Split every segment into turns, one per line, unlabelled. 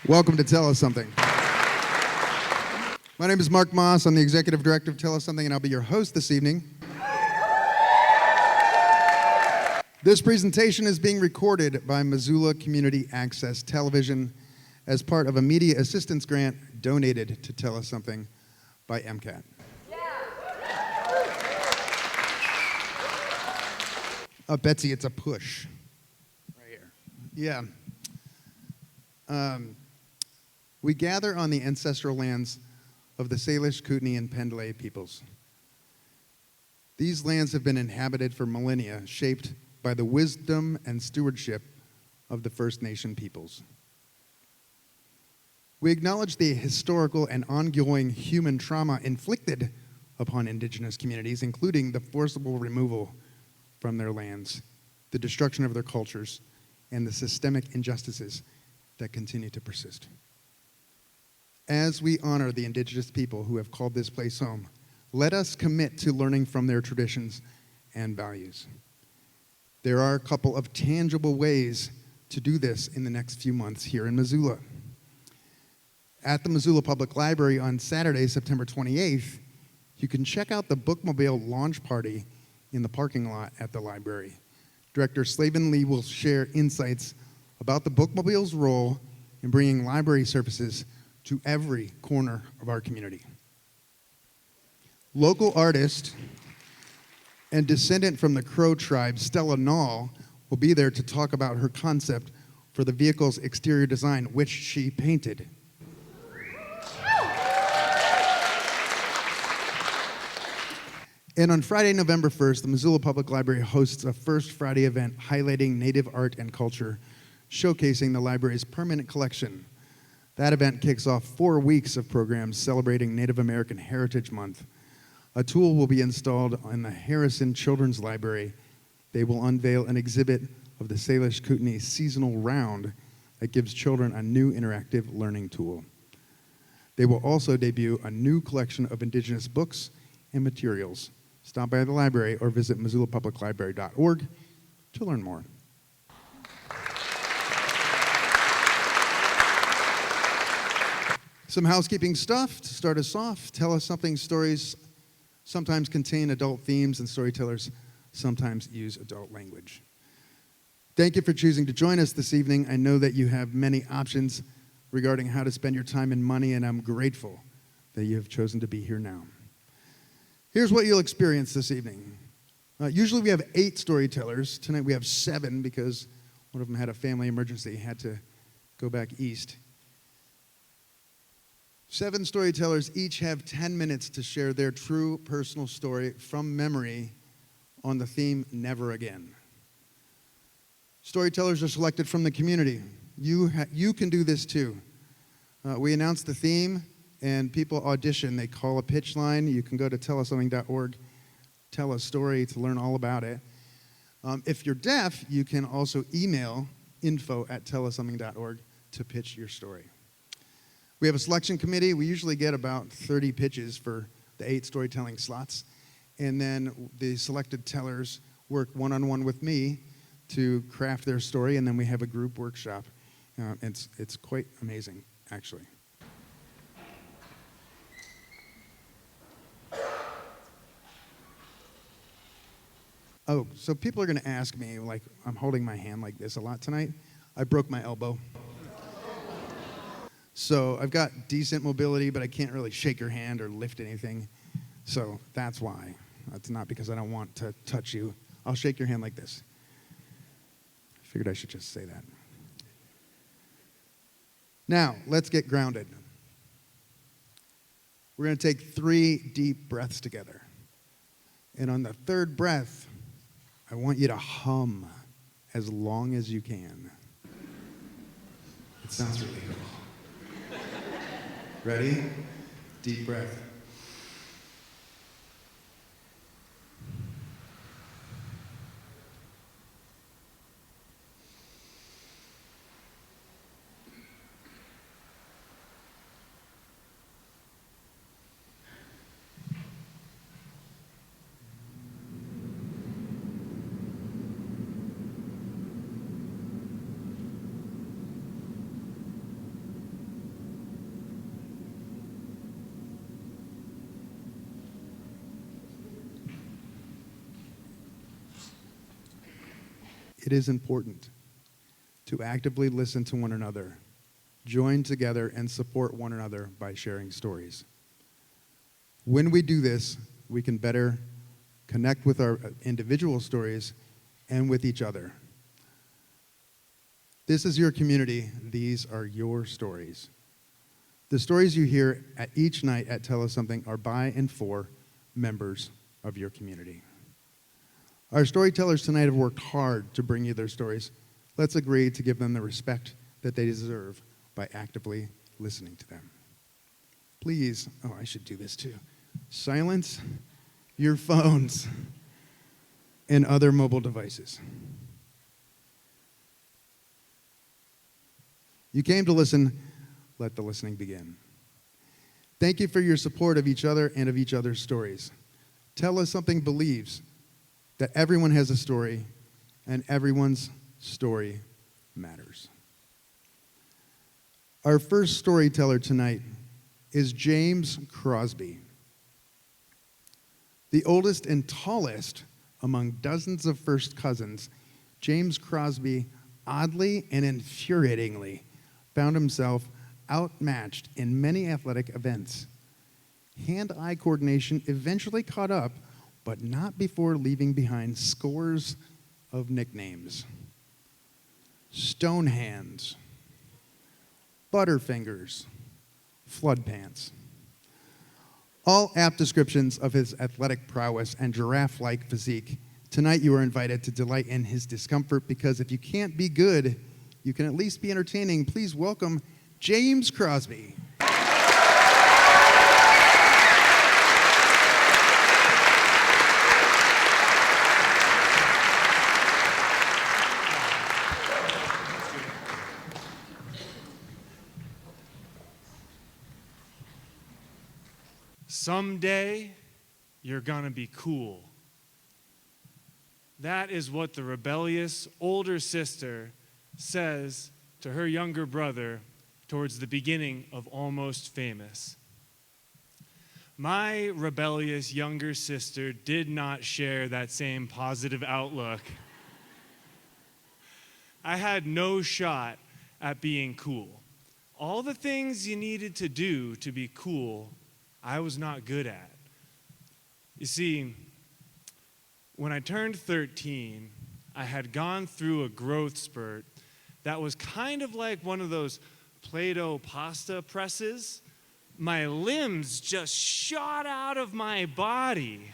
Welcome to Tell Us Something. My name is Mark Moss. I'm the Executive Director of Tell Us Something, and I'll be your host this evening. This presentation is being recorded by Missoula Community Access Television as part of a media assistance grant donated to Tell Us Something by MCAT. Betsy, it's a push. Right here. Yeah. We gather on the ancestral lands of the Salish, Kootenai, and Pendlay peoples. These lands have been inhabited for millennia, shaped by the wisdom and stewardship of the First Nation peoples. We acknowledge the historical and ongoing human trauma inflicted upon indigenous communities, including the forcible removal from their lands, the destruction of their cultures, and the systemic injustices that continue to persist. As we honor the indigenous people who have called this place home, let us commit to learning from their traditions and values. There are a couple of tangible ways to do this in the next few months here in Missoula. At the Missoula Public Library on Saturday, September 28th, you can check out the Bookmobile launch party in the parking lot at the library. Director Slavin Lee will share insights about the Bookmobile's role in bringing library services to every corner of our community. Local artist and descendant from the Crow tribe, Stella Nall, will be there to talk about her concept for the vehicle's exterior design, which she painted. And on Friday, November 1st, the Missoula Public Library hosts a First Friday event highlighting Native art and culture, showcasing the library's permanent collection. That event kicks off 4 weeks of programs celebrating Native American Heritage Month. A tool will be installed in the Harrison Children's Library. They will unveil an exhibit of the Salish Kootenai Seasonal Round that gives children a new interactive learning tool. They will also debut a new collection of indigenous books and materials. Stop by the library or visit MissoulaPublicLibrary.org to learn more. Some housekeeping stuff to start us off. Tell Us Something stories sometimes contain adult themes, and storytellers sometimes use adult language. Thank you for choosing to join us this evening. I know that you have many options regarding how to spend your time and money, and I'm grateful that you have chosen to be here now. Here's what you'll experience this evening. Usually we have 8 storytellers. Tonight we have 7 because one of them had a family emergency, had to go back east. 7 storytellers each have 10 minutes to share their true personal story from memory on the theme, Never Again. Storytellers are selected from the community. You can do this too. We announce the theme and people audition. They call a pitch line. You can go to tellussomething.org, tell a story to learn all about it. If you're deaf, you can also email info@tellussomething.org to pitch your story. We have a selection committee. We usually get about 30 pitches for the 8 storytelling slots. And then the selected tellers work one-on-one with me to craft their story, and then we have a group workshop. It's quite amazing, actually. Oh, so people are going to ask me, like, I'm holding my hand like this a lot tonight. I broke my elbow. So I've got decent mobility, but I can't really shake your hand or lift anything. So that's why. It's not because I don't want to touch you. I'll shake your hand like this. I figured I should just say that. Now, let's get grounded. We're going to take 3 deep breaths together. And on the 3rd breath, I want you to hum as long as you can. It sounds really cool. Ready? Deep breath. It is important to actively listen to one another, join together, and support one another by sharing stories. When we do this, we can better connect with our individual stories and with each other. This is your community. These are your stories. The stories you hear at each night at Tell Us Something are by and for members of your community. Our storytellers tonight have worked hard to bring you their stories. Let's agree to give them the respect that they deserve by actively listening to them. Please, I should do this too. Silence your phones and other mobile devices. You came to listen, let the listening begin. Thank you for your support of each other and of each other's stories. Tell Us Something believes that everyone has a story and everyone's story matters. Our first storyteller tonight is James Crosby. The oldest and tallest among dozens of first cousins, James Crosby oddly and infuriatingly found himself outmatched in many athletic events. Hand-eye coordination eventually caught up, but not before leaving behind scores of nicknames. Stone Hands, Butterfingers, Flood Pants. All apt descriptions of his athletic prowess and giraffe-like physique. Tonight you are invited to delight in his discomfort, because if you can't be good, you can at least be entertaining. Please welcome James Crosby.
Someday, you're gonna be cool. That is what the rebellious older sister says to her younger brother towards the beginning of Almost Famous. My rebellious younger sister did not share that same positive outlook. I had no shot at being cool. All the things you needed to do to be cool, I was not good at. You see, when I turned 13, I had gone through a growth spurt that was kind of like one of those Play-Doh pasta presses. My limbs just shot out of my body.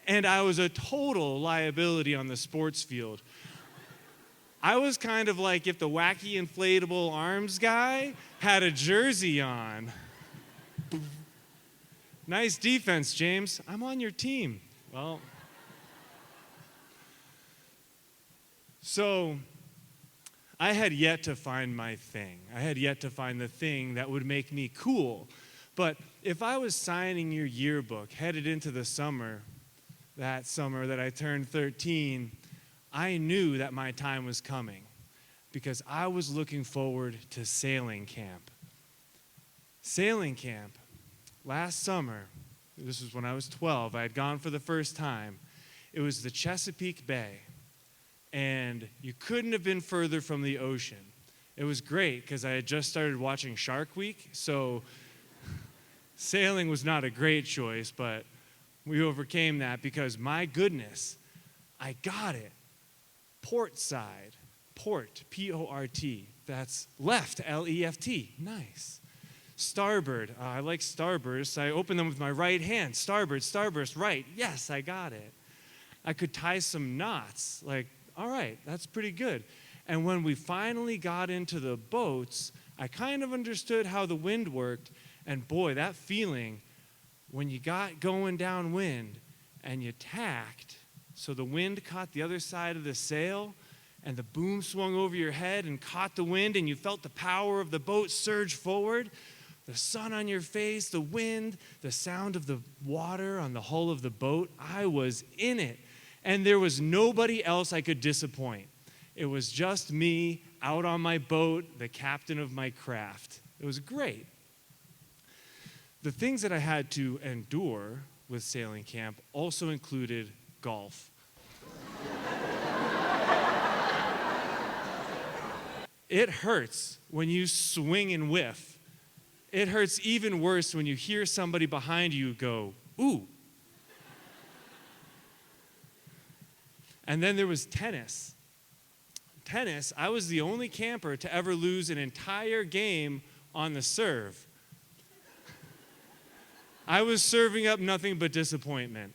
And I was a total liability on the sports field. I was kind of like if the wacky inflatable arms guy had a jersey on. Nice defense, James. I'm on your team. Well, so I had yet to find my thing. I had yet to find the thing that would make me cool. But if I was signing your yearbook headed into the summer, that summer that I turned 13, I knew that my time was coming because I was looking forward to sailing camp. Sailing camp, last summer, this was when I was 12, I had gone for the first time. It was the Chesapeake Bay, and you couldn't have been further from the ocean. It was great because I had just started watching Shark Week, so sailing was not a great choice, but we overcame that because, my goodness, I got it. Port side, port, P-O-R-T. That's left, L-E-F-T. Nice. Starboard, I like starbursts. I open them with my right hand. Starboard, starburst, right. Yes, I got it. I could tie some knots. Like, all right, that's pretty good. And when we finally got into the boats, I kind of understood how the wind worked. And boy, that feeling when you got going downwind and you tacked, so the wind caught the other side of the sail, and the boom swung over your head and caught the wind, and you felt the power of the boat surge forward, the sun on your face, the wind, the sound of the water on the hull of the boat. I was in it, and there was nobody else I could disappoint. It was just me out on my boat, the captain of my craft. It was great. The things that I had to endure with sailing camp also included golf. It hurts when you swing and whiff. It hurts even worse when you hear somebody behind you go, ooh. And then there was tennis. Tennis, I was the only camper to ever lose an entire game on the serve. I was serving up nothing but disappointment.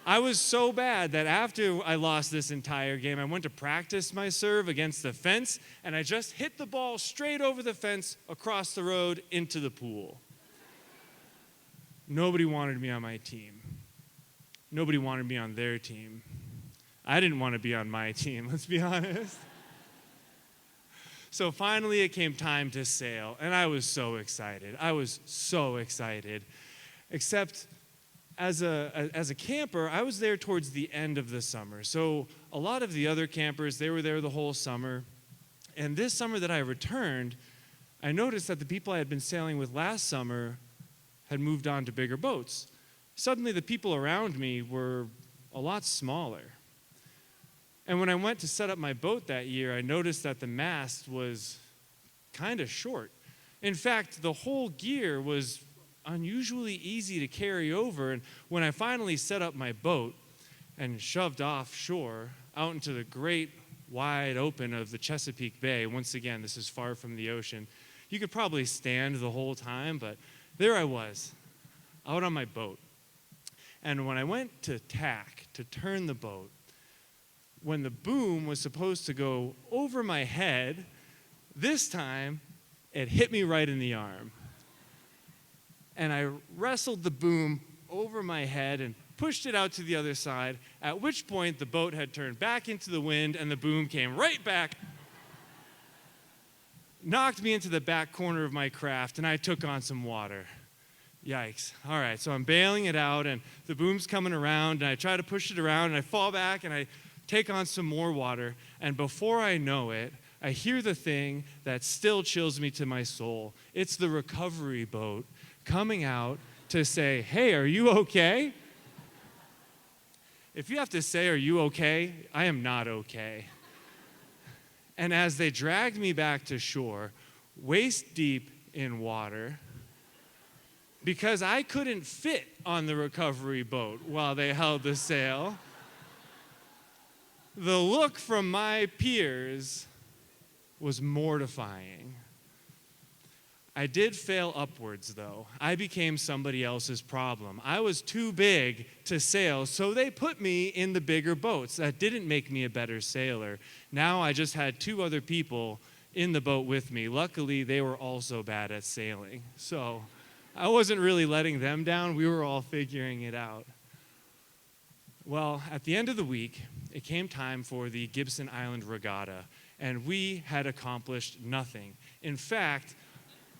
I was so bad that after I lost this entire game, I went to practice my serve against the fence, and I just hit the ball straight over the fence, across the road, into the pool. Nobody wanted me on my team. Nobody wanted me on their team. I didn't want to be on my team, let's be honest. So finally it came time to sail, and I was so excited. Except as a camper, I was there towards the end of the summer. So a lot of the other campers, they were there the whole summer. And this summer that I returned, I noticed that the people I had been sailing with last summer had moved on to bigger boats. Suddenly the people around me were a lot smaller. And when I went to set up my boat that year, I noticed that the mast was kind of short. In fact, the whole gear was unusually easy to carry over. And when I finally set up my boat and shoved offshore out into the great wide open of the Chesapeake Bay, once again, this is far from the ocean, you could probably stand the whole time, but there I was, out on my boat. And when I went to tack, to turn the boat, when the boom was supposed to go over my head, this time it hit me right in the arm. And I wrestled the boom over my head and pushed it out to the other side, at which point the boat had turned back into the wind and the boom came right back, knocked me into the back corner of my craft, and I took on some water. Yikes. All right, so I'm bailing it out, and the boom's coming around, and I try to push it around, and I fall back, and I take on some more water, and before I know it, I hear the thing that still chills me to my soul. It's the recovery boat coming out to say, hey, are you okay? If you have to say, are you okay? I am not okay. And as they dragged me back to shore, waist deep in water, because I couldn't fit on the recovery boat while they held the sail, the look from my peers was mortifying. I did fail upwards, though. I became somebody else's problem. I was too big to sail, so they put me in the bigger boats. That didn't make me a better sailor. Now I just had two other people in the boat with me. Luckily, they were also bad at sailing. So I wasn't really letting them down. We were all figuring it out. Well, at the end of the week, it came time for the Gibson Island Regatta, and we had accomplished nothing. In fact,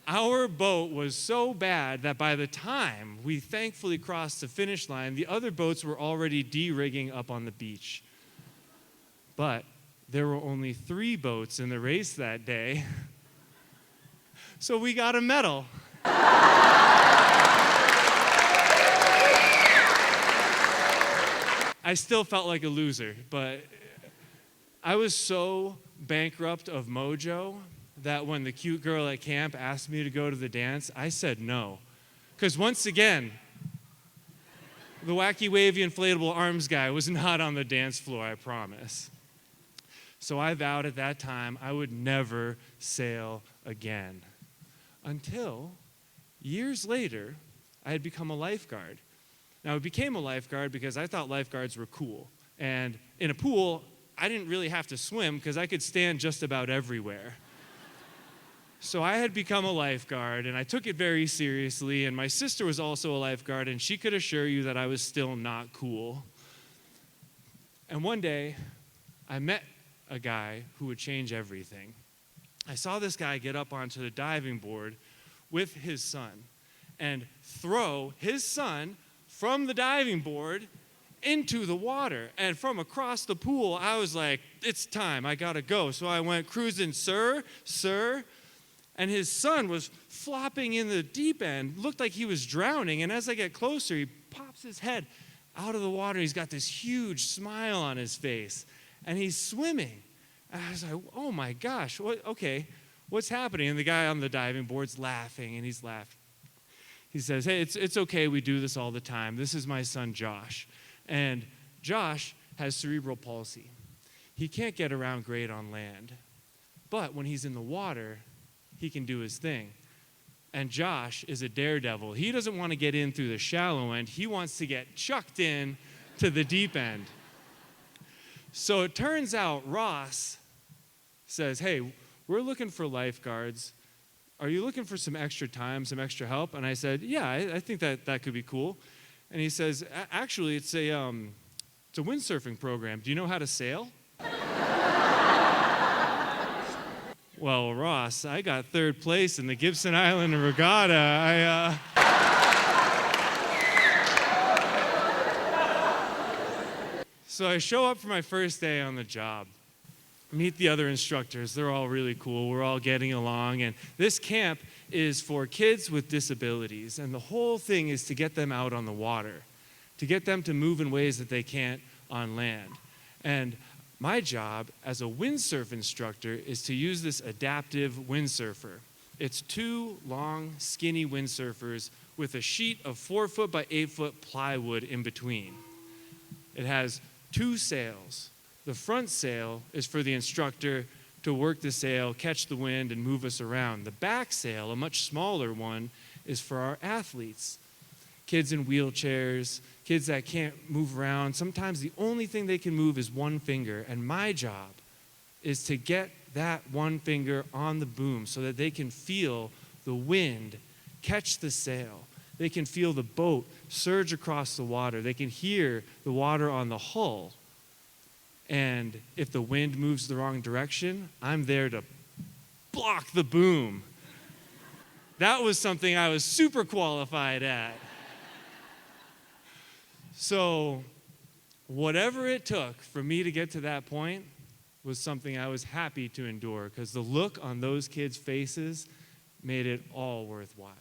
our boat was so bad that by the time we thankfully crossed the finish line, the other boats were already de-rigging up on the beach. But there were only 3 boats in the race that day, so we got a medal. I still felt like a loser, but I was so bankrupt of mojo that when the cute girl at camp asked me to go to the dance, I said no. Because once again, the wacky, wavy, inflatable arms guy was not on the dance floor, I promise. So I vowed at that time I would never sail again. Until years later, I had become a lifeguard. Now, I became a lifeguard because I thought lifeguards were cool. And in a pool, I didn't really have to swim because I could stand just about everywhere. So I had become a lifeguard, and I took it very seriously, and my sister was also a lifeguard, and she could assure you that I was still not cool. And one day, I met a guy who would change everything. I saw this guy get up onto the diving board with his son and throw his son from the diving board into the water. And from across the pool, I was like, it's time, I gotta go. So I went cruising, sir, and his son was flopping in the deep end, looked like he was drowning, and as I get closer, he pops his head out of the water. He's got this huge smile on his face, and he's swimming. And I was like, oh my gosh, okay, what's happening? And the guy on the diving board's laughing, and he's laughing. He says, hey, it's okay, we do this all the time. This is my son, Josh. And Josh has cerebral palsy. He can't get around great on land. But when he's in the water, he can do his thing. And Josh is a daredevil. He doesn't want to get in through the shallow end. He wants to get chucked in to the deep end. So it turns out Ross says, hey, we're looking for lifeguards. Are you looking for some extra time, some extra help? And I said, yeah, I think that could be cool. And he says, actually, it's a windsurfing program. Do you know how to sail? Well, Ross, I got third place in the Gibson Island Regatta. So I show up for my first day on the job. Meet the other instructors. They're all really cool. We're all getting along. And this camp is for kids with disabilities. And the whole thing is to get them out on the water, to get them to move in ways that they can't on land. And my job as a windsurf instructor is to use this adaptive windsurfer. It's 2 long, skinny windsurfers with a sheet of 4-foot by 8-foot plywood in between. It has 2 sails. The front sail is for the instructor to work the sail, catch the wind, and move us around. The back sail, a much smaller one, is for our athletes. Kids in wheelchairs, kids that can't move around. Sometimes the only thing they can move is one finger, and my job is to get that one finger on the boom so that they can feel the wind catch the sail. They can feel the boat surge across the water. They can hear the water on the hull. And if the wind moves the wrong direction, I'm there to block the boom. That was something I was super qualified at. So whatever it took for me to get to that point was something I was happy to endure, because the look on those kids' faces made it all worthwhile.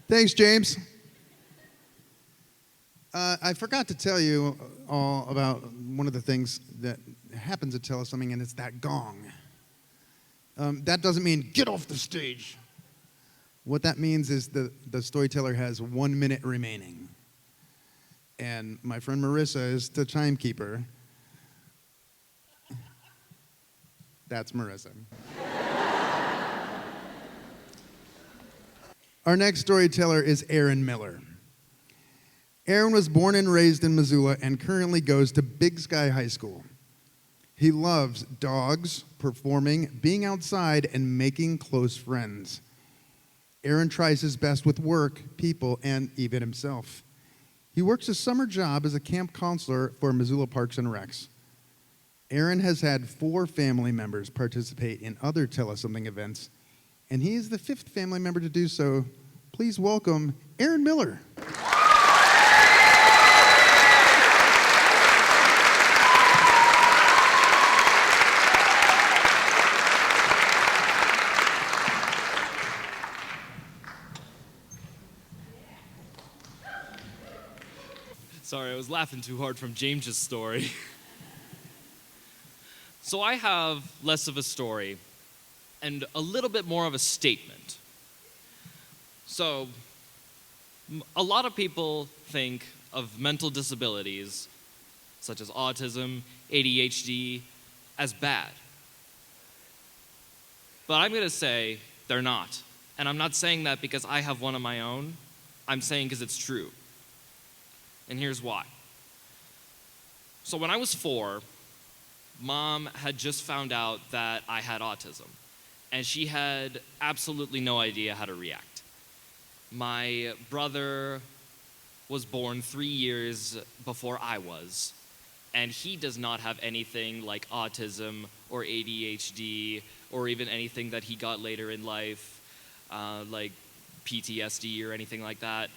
Thanks, James. I forgot to tell you all about one of the things that happens at Tell Us Something, and it's that gong. That doesn't mean get off the stage. What that means is the storyteller has 1 minute remaining. And my friend Marissa is the timekeeper. That's Marissa. Our next storyteller is Aaron Miller. Aaron was born and raised in Missoula and currently goes to Big Sky High School. He loves dogs, performing, being outside, and making close friends. Aaron tries his best with work, people, and even himself. He works a summer job as a camp counselor for Missoula Parks and Recs. Aaron has had 4 family members participate in other Tell Us Something events, and he is the 5th family member to do so. Please welcome Aaron Miller.
Sorry, I was laughing too hard from James's story. So I have less of a story and a little bit more of a statement. So, a lot of people think of mental disabilities, such as autism, ADHD, as bad. But I'm going to say they're not. And I'm not saying that because I have one of my own. I'm saying because it's true. And here's why. So when I was 4, Mom had just found out that I had autism, and she had absolutely no idea how to react. My brother was born 3 years before I was, and he does not have anything like autism or ADHD or even anything that he got later in life, like PTSD or anything like that.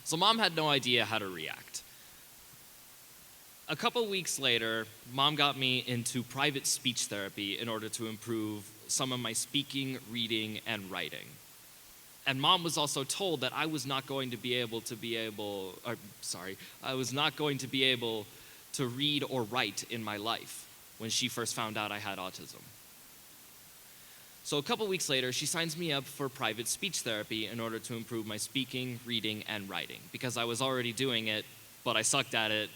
So Mom had no idea how to react. A couple weeks later, Mom got me into private speech therapy in order to improve some of my speaking, reading, and writing. And Mom was also told that I was not going to be able to read or write in my life when she first found out I had autism. So a couple weeks later, she signs me up for private speech therapy in order to improve my speaking, reading, and writing, because I was already doing it, but I sucked at it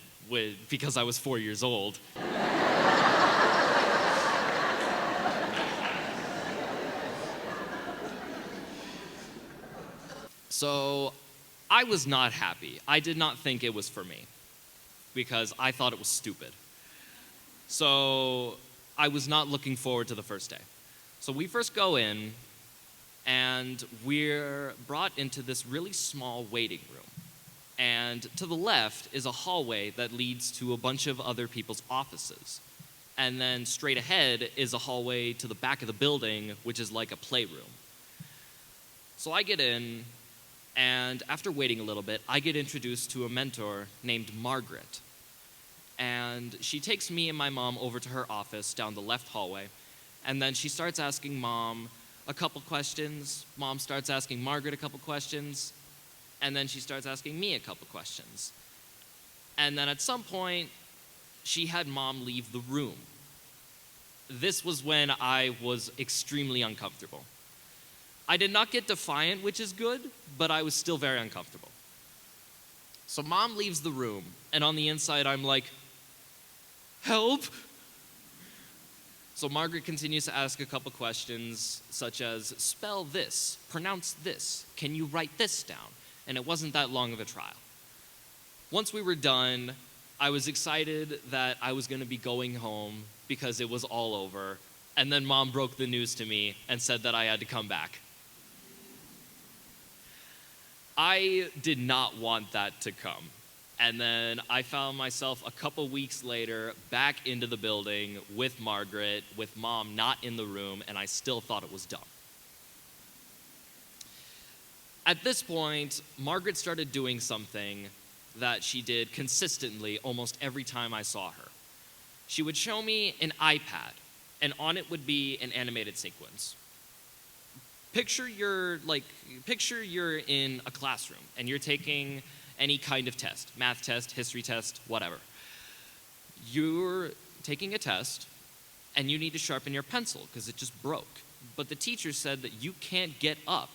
because I was 4 years old. So I was not happy. I did not think it was for me because I thought it was stupid. So I was not looking forward to the first day. So we first go in and we're brought into this really small waiting room. And to the left is a hallway that leads to a bunch of other people's offices. And then straight ahead is a hallway to the back of the building, which is like a playroom. So I get in, and after waiting a little bit, I get introduced to a mentor named Margaret. And she takes me and my mom over to her office down the left hallway. And then she starts asking Mom a couple questions. Mom starts asking Margaret a couple questions. And then she starts asking me a couple questions. And then at some point, she had Mom leave the room. This was when I was extremely uncomfortable. I did not get defiant, which is good, but I was still very uncomfortable. So Mom leaves the room, and on the inside, I'm like, help! So Margaret continues to ask a couple questions, such as, spell this, pronounce this, can you write this down? And it wasn't that long of a trial. Once we were done, I was excited that I was going to be going home because it was all over. And then Mom broke the news to me and said that I had to come back. I did not want that to come. And then I found myself a couple weeks later back into the building with Margaret, with Mom not in the room, and I still thought it was dumb. At this point, Margaret started doing something that she did consistently almost every time I saw her. She would show me an iPad, and on it would be an animated sequence. Picture you're in a classroom, and you're taking any kind of test, math test, history test, whatever. You're taking a test, and you need to sharpen your pencil because it just broke. But the teacher said that you can't get up.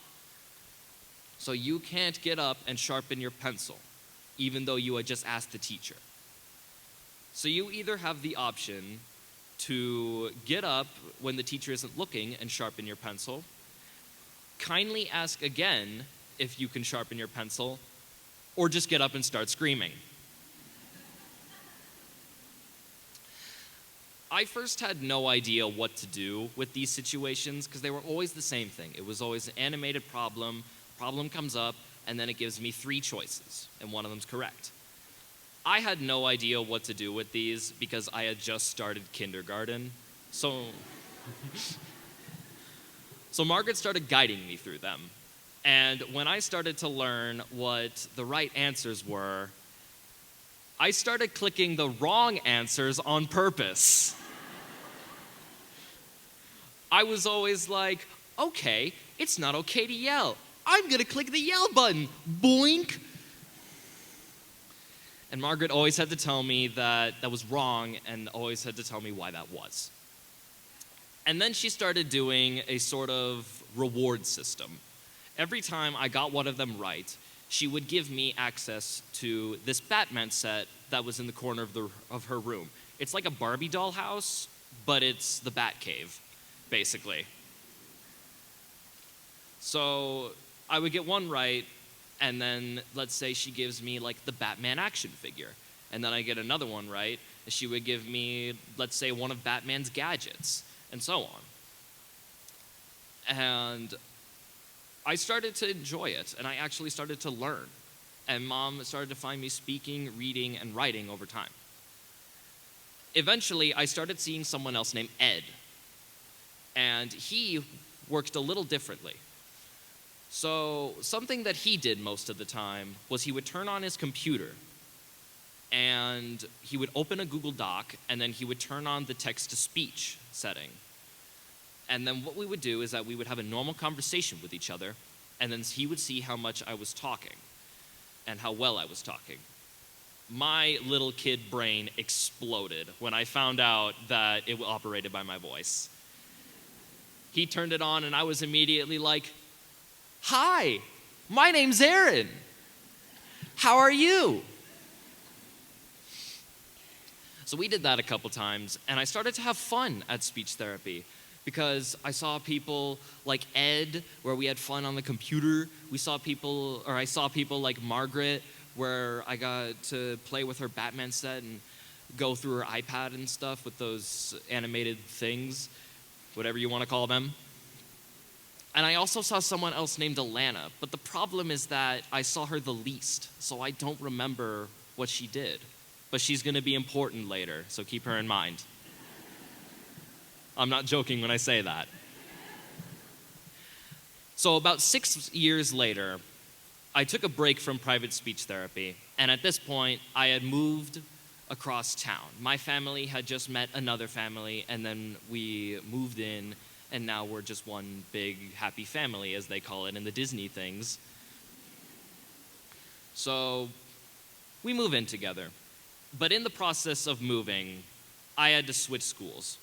So you can't get up and sharpen your pencil, even though you had just asked the teacher. So you either have the option to get up when the teacher isn't looking and sharpen your pencil, kindly ask again if you can sharpen your pencil, or just get up and start screaming. I first had no idea what to do with these situations because they were always the same thing. It was always an animated problem. Problem comes up, and then it gives me 3 choices, and one of them's correct. I had no idea what to do with these because I had just started kindergarten. So Margaret started guiding me through them. And when I started to learn what the right answers were, I started clicking the wrong answers on purpose. I was always like, okay, it's not okay to yell. I'm gonna click the yell button, boink. And Margaret always had to tell me that that was wrong and always had to tell me why that was. And then she started doing a sort of reward system. Every time I got one of them right, she would give me access to this Batman set that was in the corner of her room. It's like a Barbie doll house, but it's the Batcave, basically. So I would get one right, and then let's say she gives me like the Batman action figure. And then I get another one right, and she would give me, let's say, one of Batman's gadgets, and so on. And I started to enjoy it, and I actually started to learn. And Mom started to find me speaking, reading, and writing over time. Eventually, I started seeing someone else named Ed. And he worked a little differently. So something that he did most of the time was he would turn on his computer and he would open a Google Doc and then he would turn on the text-to-speech setting. And then what we would do is that we would have a normal conversation with each other, and then he would see how much I was talking and how well I was talking. My little kid brain exploded when I found out that it operated by my voice. He turned it on and I was immediately like, "Hi, my name's Aaron. How are you?" So we did that a couple times, and I started to have fun at speech therapy because I saw people like Ed, where we had fun on the computer. I saw people like Margaret, where I got to play with her Batman set and go through her iPad and stuff with those animated things, whatever you want to call them. And I also saw someone else named Alana, but the problem is that I saw her the least, so I don't remember what she did. But she's going to be important later, so keep her in mind. I'm not joking when I say that. So about 6 years later, I took a break from private speech therapy, and at this point, I had moved across town. My family had just met another family, and then we moved in, and now we're just one big happy family, as they call it in the Disney things. So we move in together. But in the process of moving, I had to switch schools.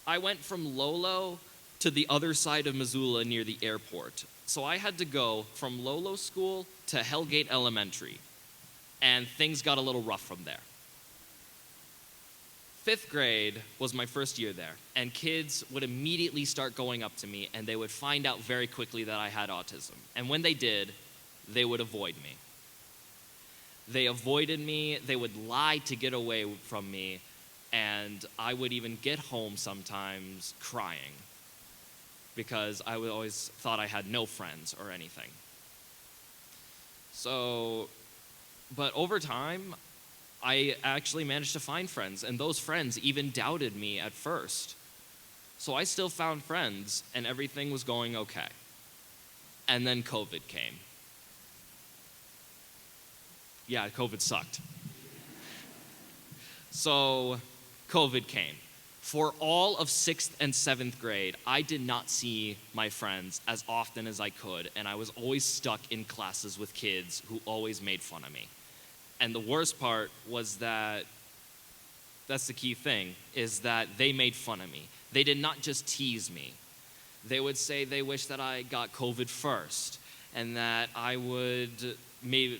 I went from Lolo to the other side of Missoula near the airport. So I had to go from Lolo School to Hellgate Elementary, and things got a little rough from there. 5th grade was my first year there, and kids would immediately start going up to me, and they would find out very quickly that I had autism. And when they did, they would avoid me. They avoided me, they would lie to get away from me, and I would even get home sometimes crying because I would always thought I had no friends or anything. But over time, I actually managed to find friends, and those friends even doubted me at first. So I still found friends, and everything was going okay. And then COVID came. Yeah, COVID sucked. So COVID came. For all of 6th and 7th grade, I did not see my friends as often as I could, and I was always stuck in classes with kids who always made fun of me. And the worst part was that's the key thing, is that they made fun of me. They did not just tease me. They would say they wish that I got COVID first, and that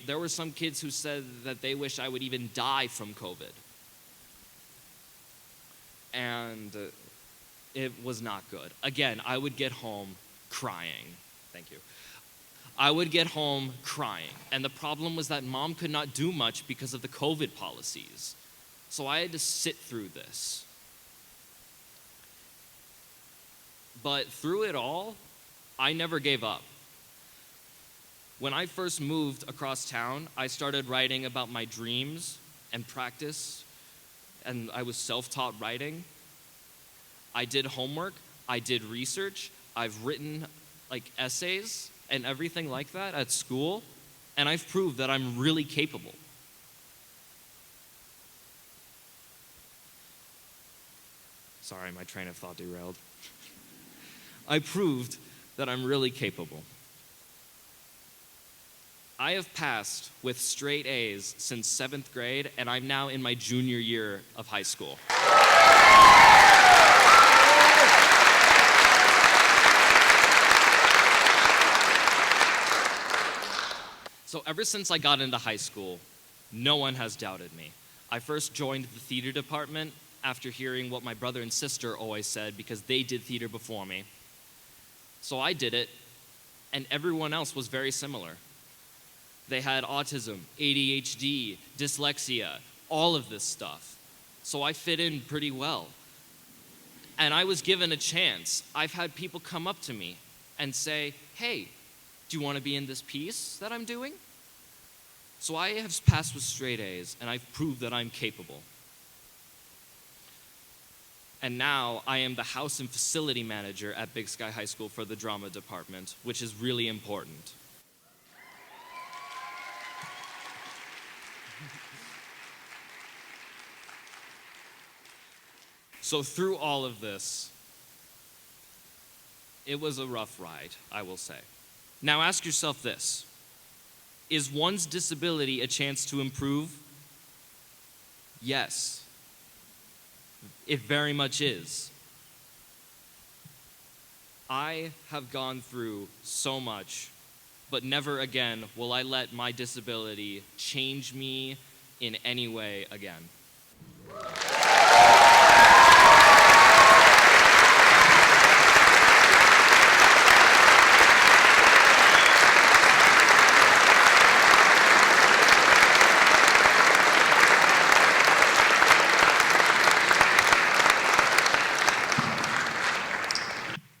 there were some kids who said that they wish I would even die from COVID. And it was not good. Again, I would get home crying. Thank you. I would get home crying. And the problem was that Mom could not do much because of the COVID policies. So I had to sit through this. But through it all, I never gave up. When I first moved across town, I started writing about my dreams and practice, and I was self-taught writing. I did homework, I did research, I've written essays and everything like that at school, and I've proved that I'm really capable. Sorry, my train of thought derailed. I proved that I'm really capable. I have passed with straight A's since 7th grade, and I'm now in my junior year of high school. So ever since I got into high school, no one has doubted me. I first joined the theater department after hearing what my brother and sister always said because they did theater before me. So I did it, and everyone else was very similar. They had autism, ADHD, dyslexia, all of this stuff. So I fit in pretty well. And I was given a chance. I've had people come up to me and say, "Hey, do you want to be in this piece that I'm doing?" So I have passed with straight A's, and I've proved that I'm capable. And now I am the house and facility manager at Big Sky High School for the drama department, which is really important. So through all of this, it was a rough ride, I will say. Now ask yourself this: is one's disability a chance to improve? Yes. It very much is. I have gone through so much, but never again will I let my disability change me in any way again.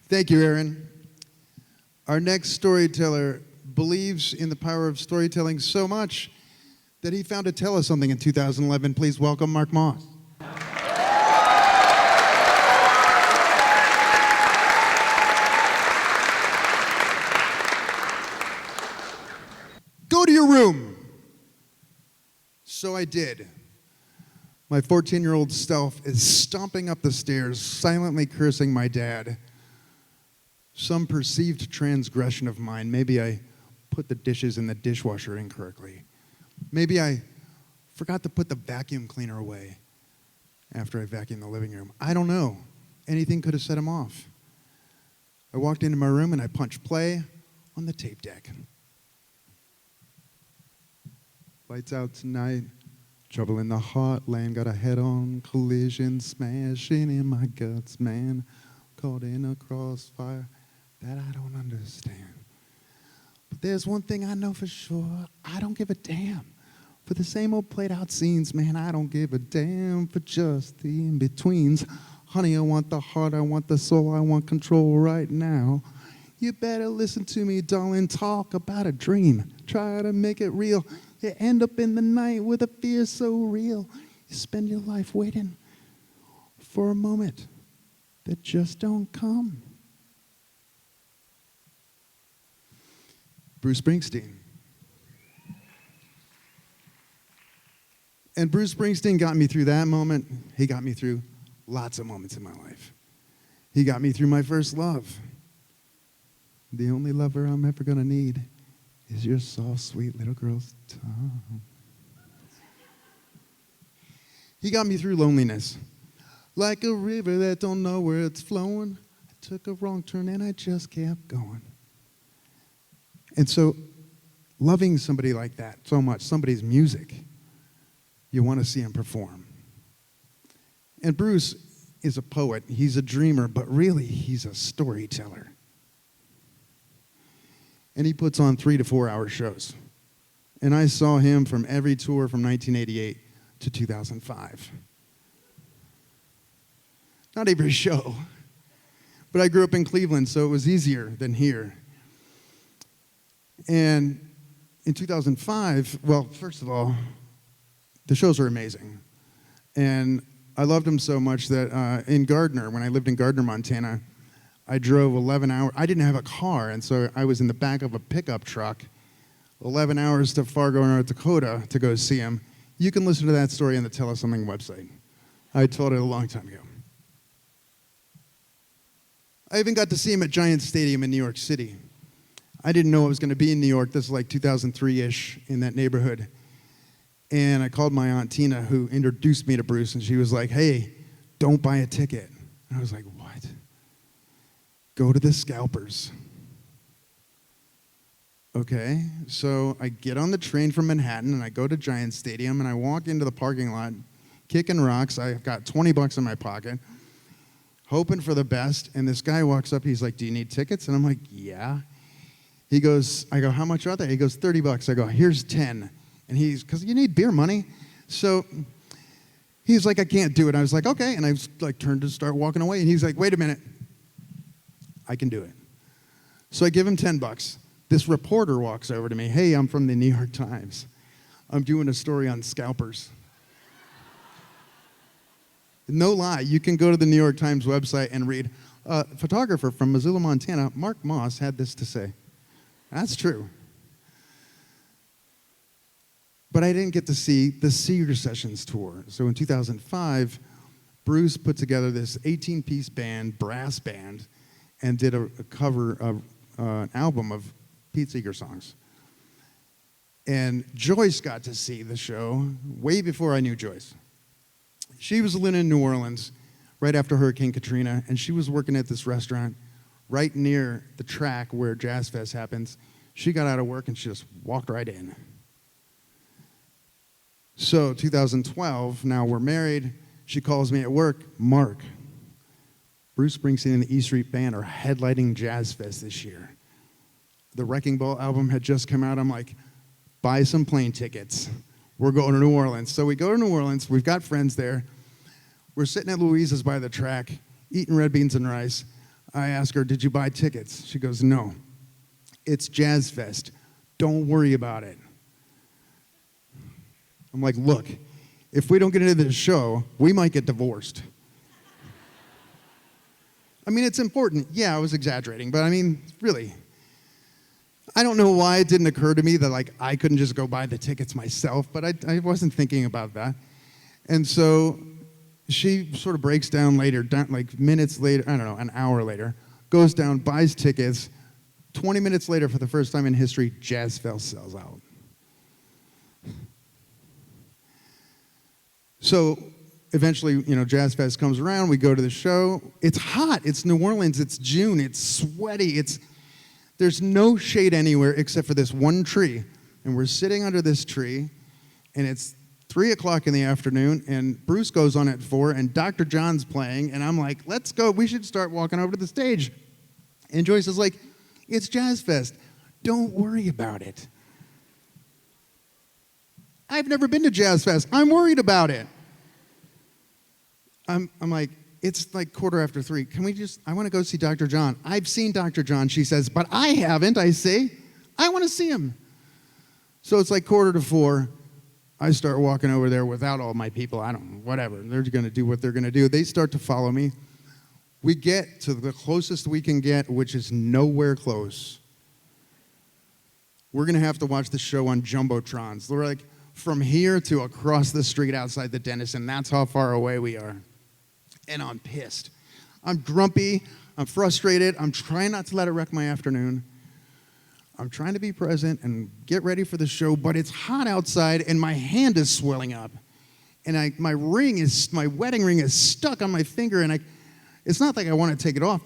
Thank you, Aaron. Our next storyteller believes in the power of storytelling so much that he founded Tell Us Something in 2011. Please welcome Mark Moss. Go to your room. So I did. My 14-year-old self is stomping up the stairs, silently cursing my dad. Some perceived transgression of mine. Maybe I put the dishes in the dishwasher incorrectly. Maybe I forgot to put the vacuum cleaner away after I vacuumed the living room. I don't know. Anything could have set him off. I walked into my room and I punched play on the tape deck. Lights out tonight. Trouble in the heartland. Got a head-on collision. Smashing in my guts, man. Caught in a crossfire that I don't understand. But there's one thing I know for sure. I don't give a damn for the same old played out scenes, man. I don't give a damn for just the in-betweens. Honey, I want the heart, I want the soul, I want control right now. You better listen to me, darling, talk about a dream. Try to make it real. You end up in the night with a fear so real. You spend your life waiting for a moment that just don't come. Bruce Springsteen. And Bruce Springsteen got me through that moment. He got me through lots of moments in my life. He got me through my first love. The only lover I'm ever gonna need is your soft, sweet little girl's tongue. He got me through loneliness. Like a river that don't know where it's flowing. I took a wrong turn and I just kept going. And so, loving somebody like that so much, somebody's music, you want to see him perform. And Bruce is a poet, he's a dreamer, but really he's a storyteller. And he puts on 3 to 4 hour shows. And I saw him from every tour from 1988 to 2005. Not every show, but I grew up in Cleveland, so it was easier than here. And in 2005, well, first of all, the shows are amazing. And I loved him so much that in Gardner, when I lived in Gardner, Montana, I drove 11 hours. I didn't have a car, and so I was in the back of a pickup truck, 11 hours to Fargo, North Dakota to go see him. You can listen to that story on the Tell Us Something website. I told it a long time ago. I even got to see him at Giant Stadium in New York City. I didn't know I was going to be in New York. This was like 2003-ish in that neighborhood. And I called my Aunt Tina, who introduced me to Bruce, and she was like, hey, don't buy a ticket. And I was like, what? Go to the Scalpers. Okay, so I get on the train from Manhattan, and I go to Giant Stadium, and I walk into the parking lot, kicking rocks. I've got 20 bucks in my pocket, hoping for the best, and this guy walks up. He's like, do you need tickets? And I'm like, yeah. He goes, I go, how much are they? He goes, 30 bucks. I go, here's 10. And he's, because you need beer money. So he's like, I can't do it. I was like, okay. And I was like, turned to start walking away. And he's like, wait a minute. I can do it. So I give him 10 bucks. This reporter walks over to me. Hey, I'm from the New York Times. I'm doing a story on scalpers. No lie, you can go to the New York Times website and read, a photographer from Missoula, Montana, Mark Moss, had this to say. That's true. But I didn't get to see the Seeger Sessions tour. So in 2005, Bruce put together this 18-piece band, brass band, and did a cover of an album of Pete Seeger songs. And Joyce got to see the show way before I knew Joyce. She was living in New Orleans right after Hurricane Katrina, and she was working at this restaurant right near the track where Jazz Fest happens. She got out of work and she just walked right in. So 2012, now we're married. She calls me at work, Mark, Bruce Springsteen and the E Street Band are headlining Jazz Fest this year. The Wrecking Ball album had just come out. I'm like, buy some plane tickets. We're going to New Orleans. So we go to New Orleans. We've got friends there. We're sitting at Louisa's by the track, eating red beans and rice. I ask her, did you buy tickets? She goes, no. It's Jazz Fest. Don't worry about it. I'm like, look, if we don't get into this show, we might get divorced. I mean, it's important. Yeah, I was exaggerating, but I mean, really. I don't know why it didn't occur to me that like I couldn't just go buy the tickets myself, but I wasn't thinking about that. And so she sort of breaks down later, like minutes later, I don't know, an hour later, goes down, buys tickets. 20 minutes later, for the first time in history, Jazz Fest sells out. So eventually, Jazz Fest comes around. We go to the show. It's hot. It's New Orleans. It's June. It's sweaty. There's no shade anywhere except for this one tree. And we're sitting under this tree, and it's 3 o'clock in the afternoon, and Bruce goes on at 4, and Dr. John's playing, and I'm like, let's go. We should start walking over to the stage. And Joyce is like, it's Jazz Fest. Don't worry about it. I've never been to Jazz Fest. I'm worried about it. I'm like, it's like 3:15. Can we I want to go see Dr. John. I've seen Dr. John, she says, but I haven't, I say. I want to see him. So it's like 3:45. I start walking over there without all my people. I don't know, whatever. They're going to do what they're going to do. They start to follow me. We get to the closest we can get, which is nowhere close. We're going to have to watch the show on Jumbotrons. We're like from here to across the street outside the dentist, and that's how far away we are. And I'm pissed. I'm grumpy. I'm frustrated. I'm trying not to let it wreck my afternoon. I'm trying to be present and get ready for the show, but it's hot outside, and my hand is swelling up. And my wedding ring is stuck on my finger, and it's not like I want to take it off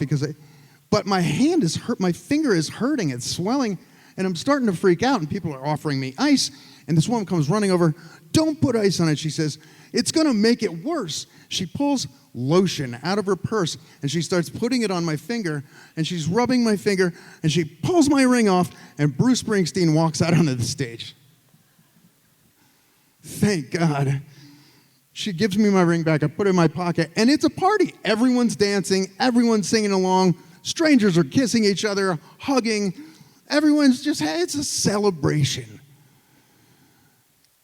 but my hand is hurt. My finger is hurting. It's swelling, and I'm starting to freak out, and people are offering me ice, and this woman comes running over. Don't put ice on it, she says. It's going to make it worse. She pulls lotion out of her purse, and she starts putting it on my finger, and she's rubbing my finger, and she pulls my ring off, and Bruce Springsteen walks out onto the stage. Thank God. She gives me my ring back. I put it in my pocket, and it's a party. Everyone's dancing. Everyone's singing along. Strangers are kissing each other, hugging. Everyone's it's a celebration.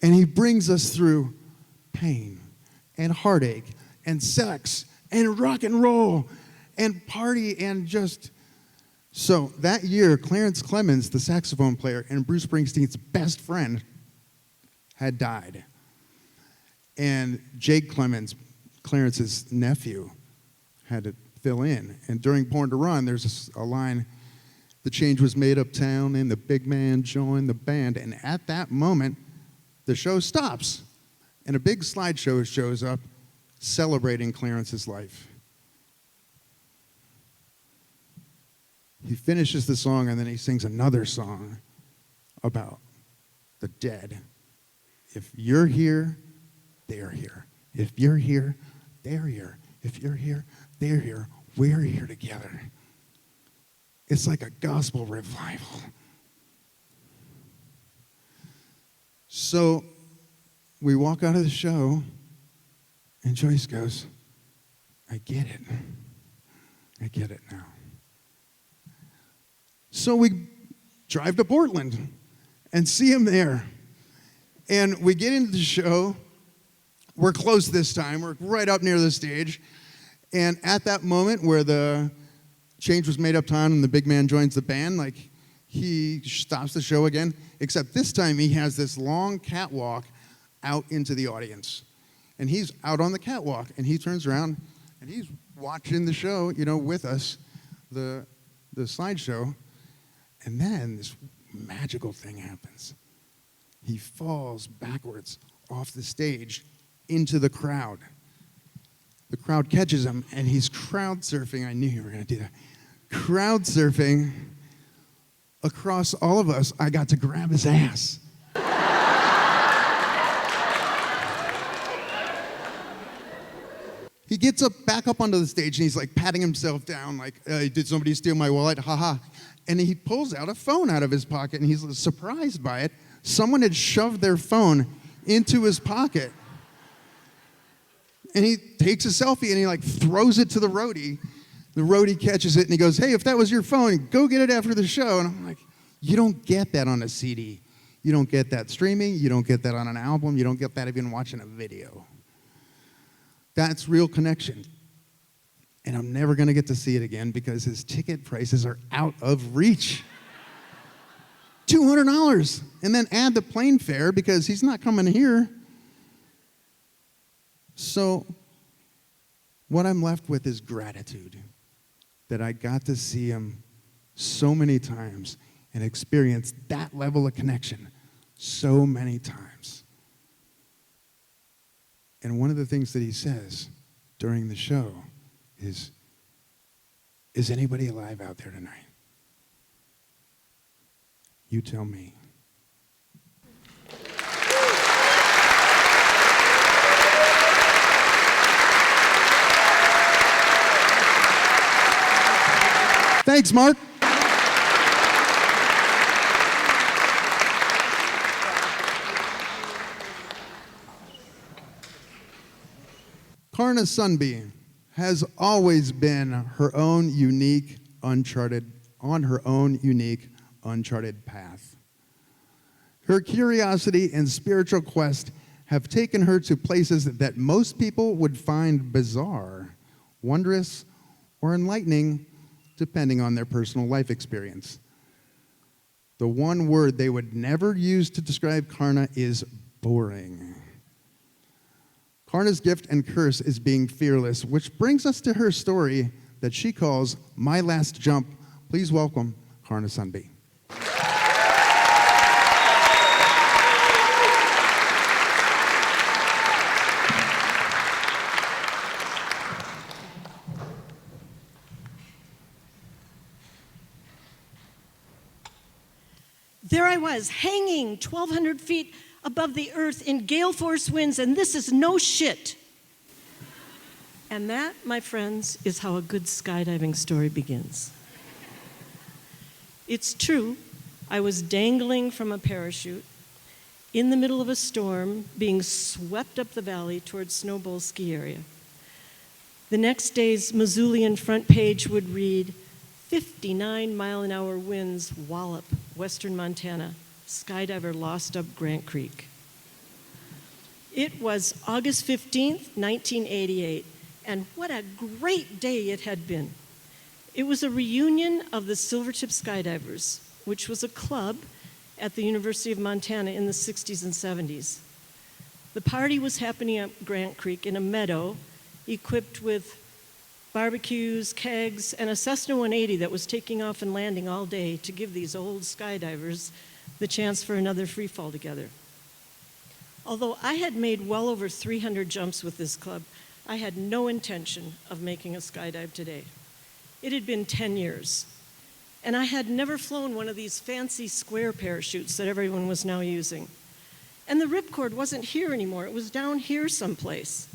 And he brings us through pain and heartache and sex and rock and roll and party and just... So that year, Clarence Clemens, the saxophone player and Bruce Springsteen's best friend, had died. And Jake Clemens, Clarence's nephew, had to fill in. And during Born to Run, there's a line, the change was made uptown and the big man joined the band. And at that moment, the show stops. And a big slideshow shows up celebrating Clarence's life. He finishes the song, and then he sings another song about the dead. If you're here, they're here. If you're here, they're here. If you're here, they're here. We're here together. It's like a gospel revival. So we walk out of the show, and Joyce goes, I get it. I get it now. So we drive to Portland and see him there. And we get into the show. we're close this time. We're right up near the stage. And at that moment where the change was made up time and the big man joins the band, like, he stops the show again, except this time he has this long catwalk out into the audience. And he's out on the catwalk, and he turns around, and he's watching the show, with us, the slideshow. And then this magical thing happens. He falls backwards off the stage into the crowd. The crowd catches him, and he's crowd surfing. I knew you were going to do that. Crowd surfing across all of us. I got to grab his ass. He gets back up onto the stage, and he's like patting himself down, like, did somebody steal my wallet? Ha. And he pulls out a phone out of his pocket, and he's surprised by it. Someone had shoved their phone into his pocket. And he takes a selfie, and he like throws it to the roadie. The roadie catches it, and he goes, hey, if that was your phone, go get it after the show. And I'm like, you don't get that on a CD. You don't get that streaming. You don't get that on an album. You don't get that even watching a video. That's real connection. And I'm never going to get to see it again because his ticket prices are out of reach. $200. And then add the plane fare because he's not coming here. So what I'm left with is gratitude that I got to see him so many times and experience that level of connection so many times. And one of the things that he says during the show is anybody alive out there tonight? You tell me. Thanks, Mark. Karna Sunbeam has always been her own unique, uncharted path. Her curiosity and spiritual quest have taken her to places that most people would find bizarre, wondrous, or enlightening, depending on their personal life experience. The one word they would never use to describe Karna is boring. Karna's gift and curse is being fearless, which brings us to her story that she calls My Last Jump. Please welcome Karna Sunbeam.
There I was, hanging 1,200 feet above the earth in gale force winds, and this is no shit. And that, my friends, is how a good skydiving story begins. It's true, I was dangling from a parachute in the middle of a storm, being swept up the valley towards Snowball Ski Area. The next day's Missoulian front page would read, 59-mile-an-hour winds wallop western Montana. Skydiver lost up Grant Creek. It was August 15th, 1988, and what a great day it had been. It was a reunion of the Silvertip Skydivers, which was a club at the University of Montana in the 60s and 70s. The party was happening at Grant Creek in a meadow equipped with barbecues, kegs, and a Cessna 180 that was taking off and landing all day to give these old skydivers the chance for another free fall together. Although I had made well over 300 jumps with this club, I had no intention of making a skydive today. It had been 10 years, and I had never flown one of these fancy square parachutes that everyone was now using. And the ripcord wasn't here anymore, it was down here someplace.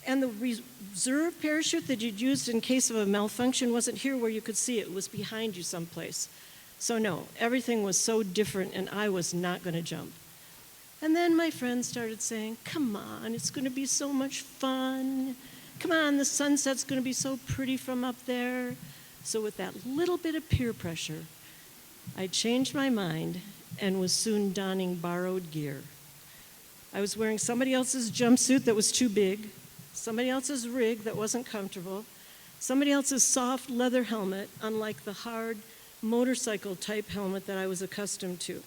And the reserve parachute that you'd used in case of a malfunction wasn't here where you could see it, it was behind you someplace. So no, everything was so different and I was not gonna jump. And then my friends started saying, come on, it's gonna be so much fun. Come on, the sunset's gonna be so pretty from up there. So with that little bit of peer pressure, I changed my mind and was soon donning borrowed gear. I was wearing somebody else's jumpsuit that was too big, somebody else's rig that wasn't comfortable, somebody else's soft leather helmet, unlike the hard motorcycle type helmet that I was accustomed to.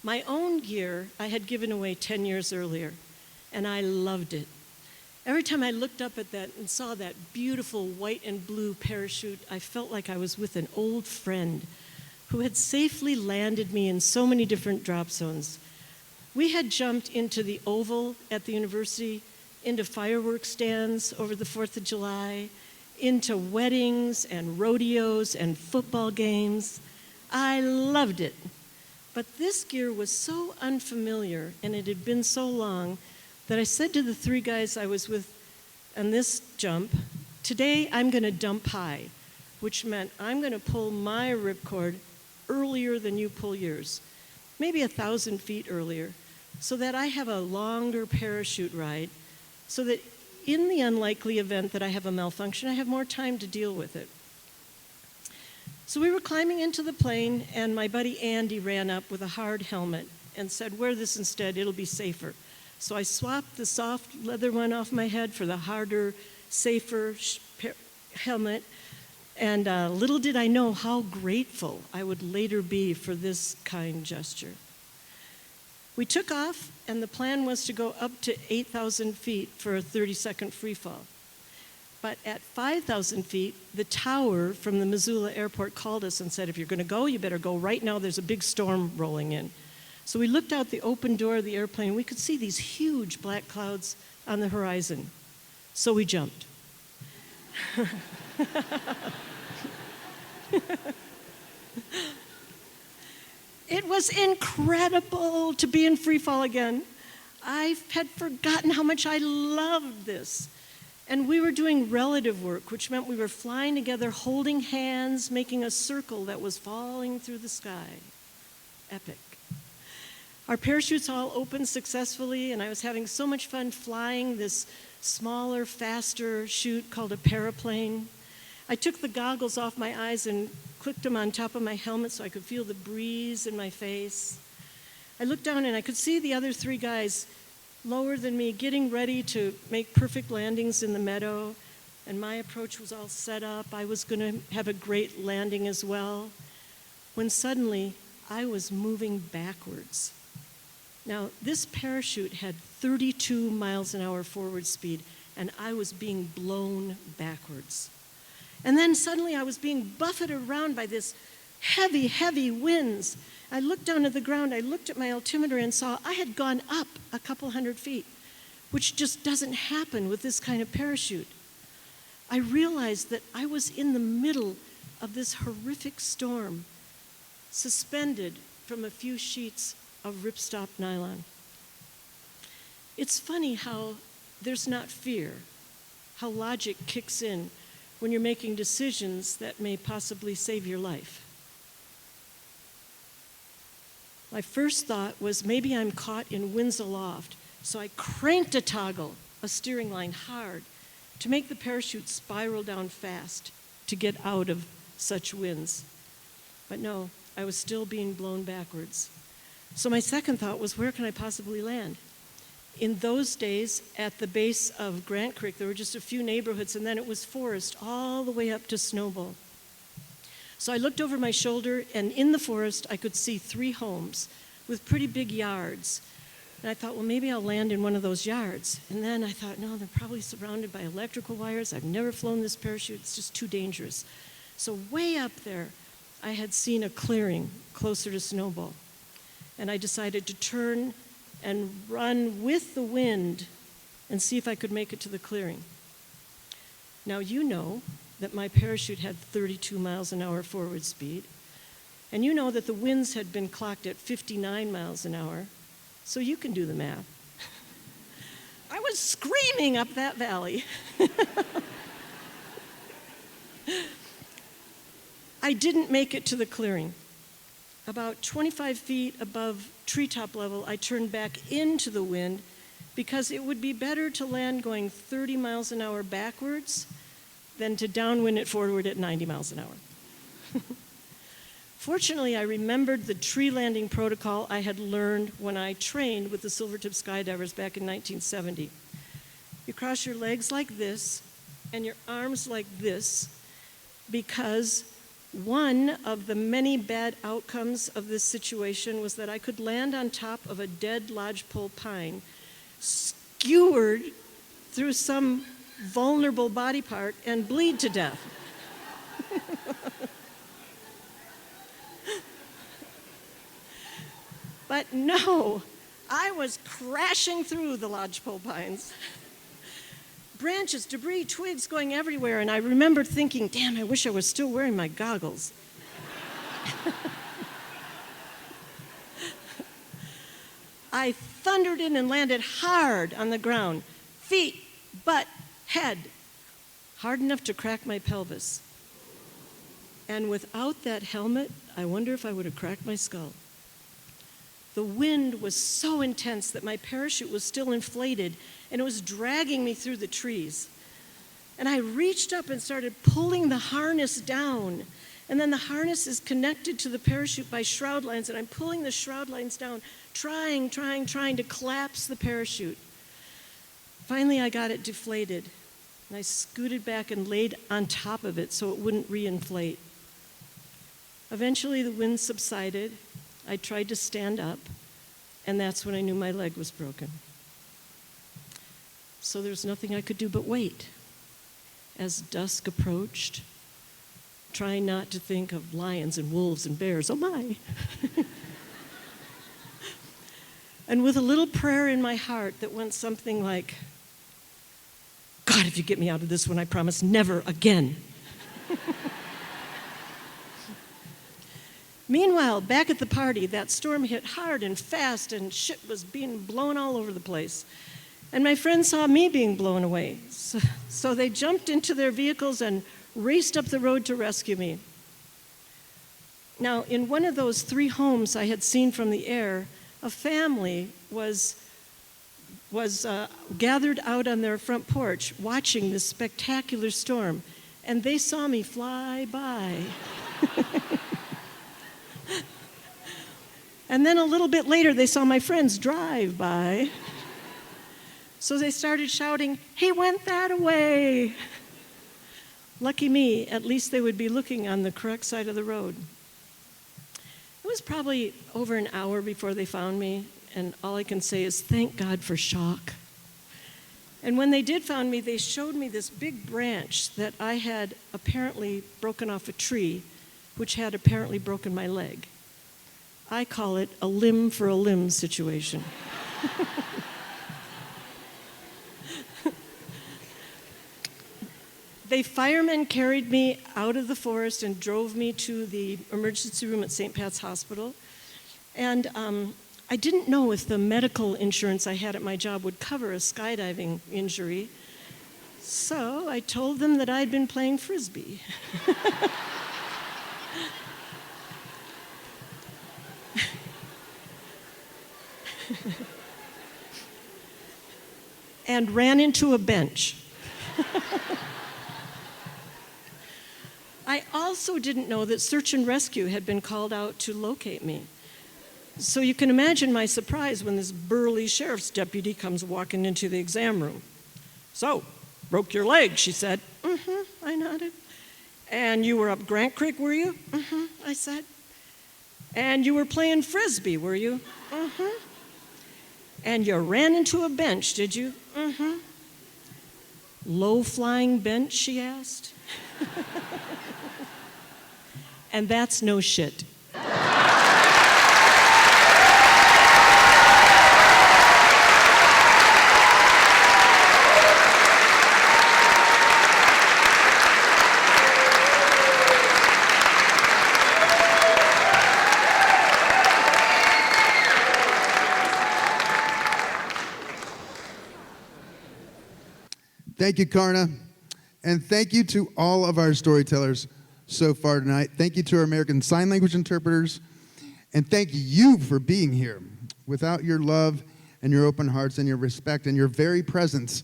My own gear I had given away 10 years earlier, and I loved it. Every time I looked up at that and saw that beautiful white and blue parachute, I felt like I was with an old friend who had safely landed me in so many different drop zones. We had jumped into the Oval at the university, into fireworks stands over the 4th of July, into weddings and rodeos and football games. I loved it. But this gear was so unfamiliar, and it had been so long, that I said to the 3 guys I was with on this jump, today I'm going to dump high, which meant I'm going to pull my ripcord earlier than you pull yours, maybe 1,000 feet earlier, so that I have a longer parachute ride, so that in the unlikely event that I have a malfunction, I have more time to deal with it. So we were climbing into the plane, and my buddy Andy ran up with a hard helmet and said, "Wear this instead, it'll be safer." So I swapped the soft leather one off my head for the harder, safer helmet, and little did I know how grateful I would later be for this kind gesture. We took off, and the plan was to go up to 8,000 feet for a 30-second free fall. But at 5,000 feet, the tower from the Missoula airport called us and said, "If you're going to go, you better go right now. There's a big storm rolling in." So we looked out the open door of the airplane. We could see these huge black clouds on the horizon. So we jumped. It was incredible to be in free fall again. I had forgotten how much I loved this. And we were doing relative work, which meant we were flying together, holding hands, making a circle that was falling through the sky. Epic. Our parachutes all opened successfully, and I was having so much fun flying this smaller, faster chute called a paraplane. I took the goggles off my eyes and clicked them on top of my helmet so I could feel the breeze in my face. I looked down and I could see the other 3 guys lower than me getting ready to make perfect landings in the meadow, and my approach was all set up. I was going to have a great landing as well, when suddenly I was moving backwards. Now, this parachute had 32 miles an hour forward speed, and I was being blown backwards. And then suddenly I was being buffeted around by this heavy, heavy winds. I looked down at the ground, I looked at my altimeter and saw I had gone up a couple hundred feet, which just doesn't happen with this kind of parachute. I realized that I was in the middle of this horrific storm, suspended from a few sheets of ripstop nylon. It's funny how there's not fear, how logic kicks in when you're making decisions that may possibly save your life. My first thought was maybe I'm caught in winds aloft, so I cranked a toggle, a steering line hard, to make the parachute spiral down fast to get out of such winds. But no, I was still being blown backwards. So my second thought was, where can I possibly land? In those days, at the base of Grant Creek, there were just a few neighborhoods, and then it was forest all the way up to Snowball. So I looked over my shoulder, and in the forest, I could see 3 homes with pretty big yards. And I thought, well, maybe I'll land in one of those yards. And then I thought, no, they're probably surrounded by electrical wires. I've never flown this parachute. It's just too dangerous. So way up there, I had seen a clearing closer to Snowball. And I decided to turn and run with the wind and see if I could make it to the clearing. Now, you know that my parachute had 32 miles an hour forward speed, and you know that the winds had been clocked at 59 miles an hour, so you can do the math. I was screaming up that valley. I didn't make it to the clearing. About 25 feet above treetop level, I turned back into the wind because it would be better to land going 30 miles an hour backwards than to downwind it forward at 90 miles an hour. Fortunately, I remembered the tree landing protocol I had learned when I trained with the Silvertip skydivers back in 1970. You cross your legs like this and your arms like this, because one of the many bad outcomes of this situation was that I could land on top of a dead lodgepole pine, skewered through some vulnerable body part, and bleed to death. But no, I was crashing through the lodgepole pines. Branches, debris, twigs going everywhere, and I remember thinking, damn, I wish I was still wearing my goggles. I thundered in and landed hard on the ground, feet, butt, head, hard enough to crack my pelvis. And without that helmet, I wonder if I would have cracked my skull. The wind was so intense that my parachute was still inflated, and it was dragging me through the trees. And I reached up and started pulling the harness down. And then the harness is connected to the parachute by shroud lines, and I'm pulling the shroud lines down, trying to collapse the parachute. Finally, I got it deflated, and I scooted back and laid on top of it so it wouldn't reinflate. Eventually, the wind subsided. I tried to stand up, and that's when I knew my leg was broken. So there was nothing I could do but wait. As dusk approached, trying not to think of lions and wolves and bears, oh my. And with a little prayer in my heart that went something like, God, if you get me out of this one, I promise never again. Meanwhile, back at the party, that storm hit hard and fast, and shit was being blown all over the place. And my friends saw me being blown away. So they jumped into their vehicles and raced up the road to rescue me. Now, in one of those 3 homes I had seen from the air, a family was gathered out on their front porch watching this spectacular storm, and they saw me fly by. And then a little bit later, they saw my friends drive by. So they started shouting, he went that way. Lucky me, at least they would be looking on the correct side of the road. It was probably over an hour before they found me, and all I can say is thank God for shock. And when they did find me, they showed me this big branch that I had apparently broken off a tree, which had apparently broken my leg. I call it a limb for a limb situation. The firemen carried me out of the forest and drove me to the emergency room at St. Pat's Hospital. And I didn't know if the medical insurance I had at my job would cover a skydiving injury. So I told them that I'd been playing Frisbee. And ran into a bench. I also didn't know that search and rescue had been called out to locate me. So you can imagine my surprise when this burly sheriff's deputy comes walking into the exam room. So, broke your leg, she said. Mm-hmm, I nodded. And you were up Grant Creek, were you? Mm-hmm, I said. And you were playing Frisbee, were you? Mm-hmm. And you ran into a bench, did you? Mm-hmm. Low-flying bench, she asked. And that's no shit.
Thank you, Karna. And thank you to all of our storytellers so far tonight. Thank you to our American Sign Language interpreters. And thank you for being here. Without your love and your open hearts and your respect and your very presence,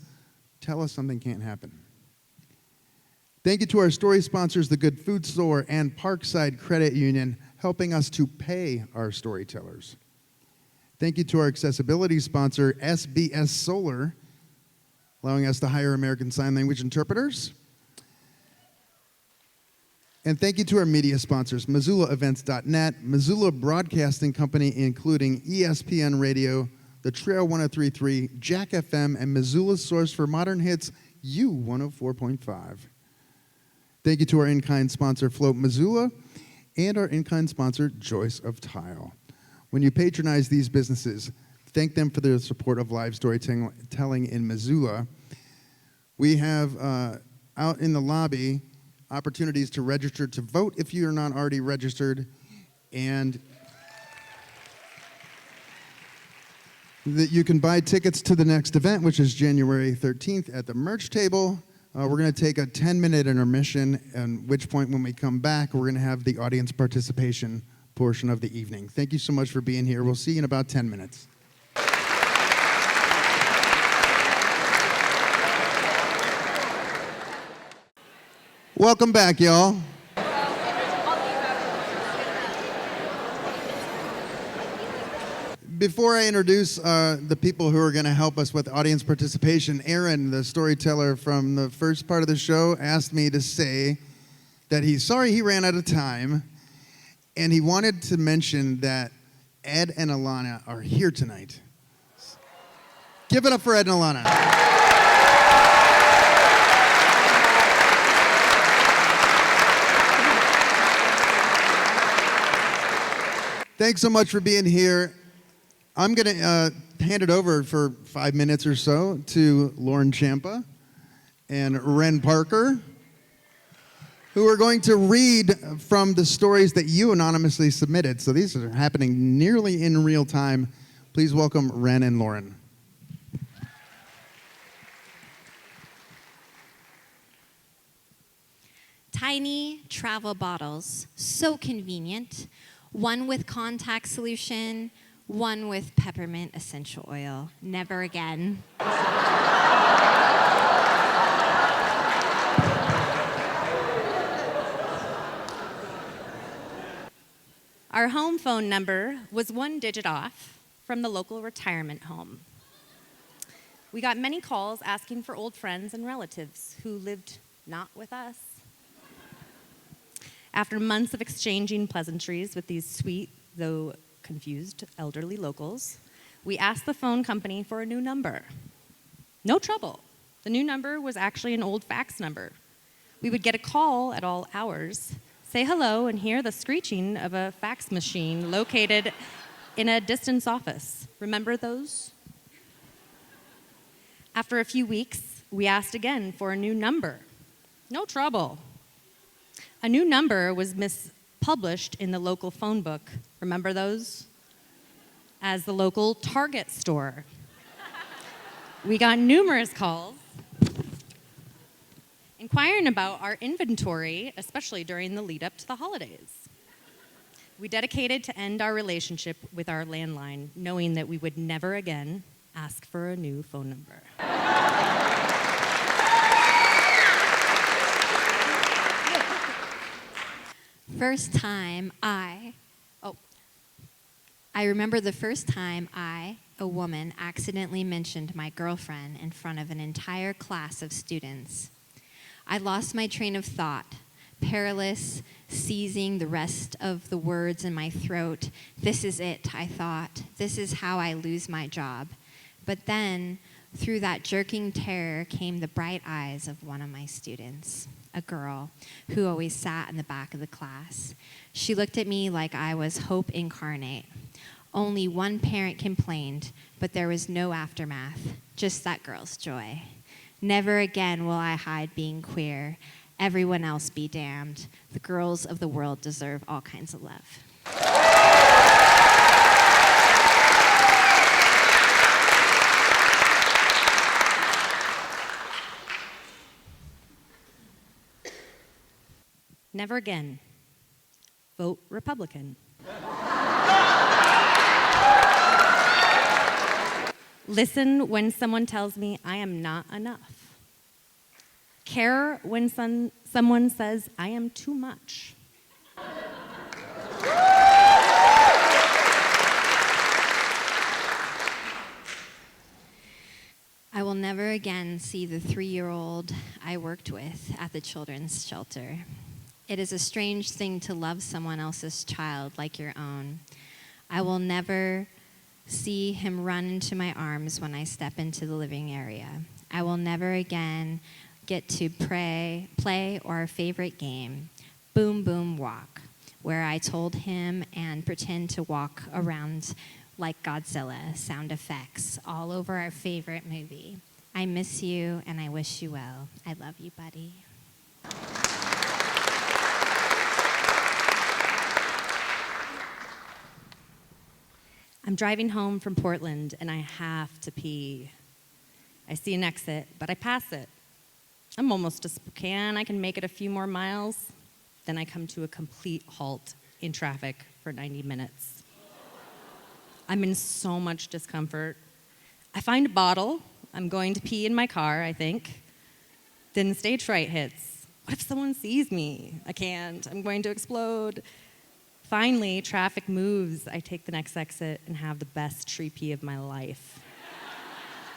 tell us something can't happen. Thank you to our story sponsors, the Good Food Store and Parkside Credit Union. helping us to pay our storytellers. Thank you to our accessibility sponsor, SBS Solar, allowing us to hire American Sign Language interpreters. And thank you to our media sponsors, MissoulaEvents.net, Missoula Broadcasting Company, including ESPN Radio, The Trail 103.3, Jack FM, and Missoula's source for modern hits, U104.5. Thank you to our in-kind sponsor, Float Missoula, and our in-kind sponsor, Joyce of Tile. When you patronize these businesses, thank them for their support of live storytelling in Missoula. We have out in the lobby opportunities to register to vote if you're not already registered, and that you can buy tickets to the next event, which is January 13th at the merch table. We're going to take a 10-minute intermission, at which point when we come back, we're going to have the audience participation portion of the evening. Thank you so much for being here. We'll see you in about 10 minutes. Welcome back, y'all. Before I introduce the people who are going to help us with audience participation, Aaron, the storyteller from the first part of the show, asked me to say that he's sorry he ran out of time, and he wanted to mention that Ed and Alana are here tonight. Give it up for Ed and Alana. Thanks so much for being here. I'm going to hand it over for 5 minutes or so to Lauren Champa and Ren Parker, who are going to read from the stories that you anonymously submitted. So these are happening nearly in real time. Please welcome Ren and Lauren.
Tiny travel bottles, so convenient. One with contact solution, one with peppermint essential oil. Never again. Our home phone number was 1 digit off from the local retirement home. We got many calls asking for old friends and relatives who lived not with us. After months of exchanging pleasantries with these sweet, though confused, elderly locals, we asked the phone company for a new number. No trouble. The new number was actually an old fax number. We would get a call at all hours, say hello, and hear the screeching of a fax machine located in a distance office. Remember those? After a few weeks, we asked again for a new number. No trouble. A new number was mispublished in the local phone book. Remember those? As the local Target store. We got numerous calls inquiring about our inventory, especially during the lead up to the holidays. We dedicated to end our relationship with our landline, knowing that we would never again ask for a new phone number. First time I remember the first time I, a woman, accidentally mentioned my girlfriend in front of an entire class of students. I lost my train of thought, perilous, seizing the rest of the words in my throat. This is it, I thought. This is how I lose my job. But then, through that jerking terror came the bright eyes of one of my students, a girl who always sat in the back of the class. She looked at me like I was hope incarnate. Only one parent complained, but there was no aftermath, just that girl's joy. Never again will I hide being queer. Everyone else be damned. The girls of the world deserve all kinds of love. Never again. Vote Republican. Listen when someone tells me I am not enough. Care when someone says I am too much. I will never again see the 3-year-old I worked with at the children's shelter. It is a strange thing to love someone else's child like your own. I will never see him run into my arms when I step into the living area. I will never again get to play our favorite game, Boom Boom Walk, where I told him and pretend to walk around like Godzilla, sound effects, all over our favorite movie. I miss you and I wish you well. I love you, buddy.
I'm driving home from Portland and I have to pee. I see an exit, but I pass it. I'm almost to Spokane. I can make it a few more miles. Then I come to a complete halt in traffic for 90 minutes. I'm in so much discomfort. I find a bottle. I'm going to pee in my car, I think. Then stage fright hits. What if someone sees me? I can't. I'm going to explode. Finally, traffic moves. I take the next exit and have the best tree pee of my life.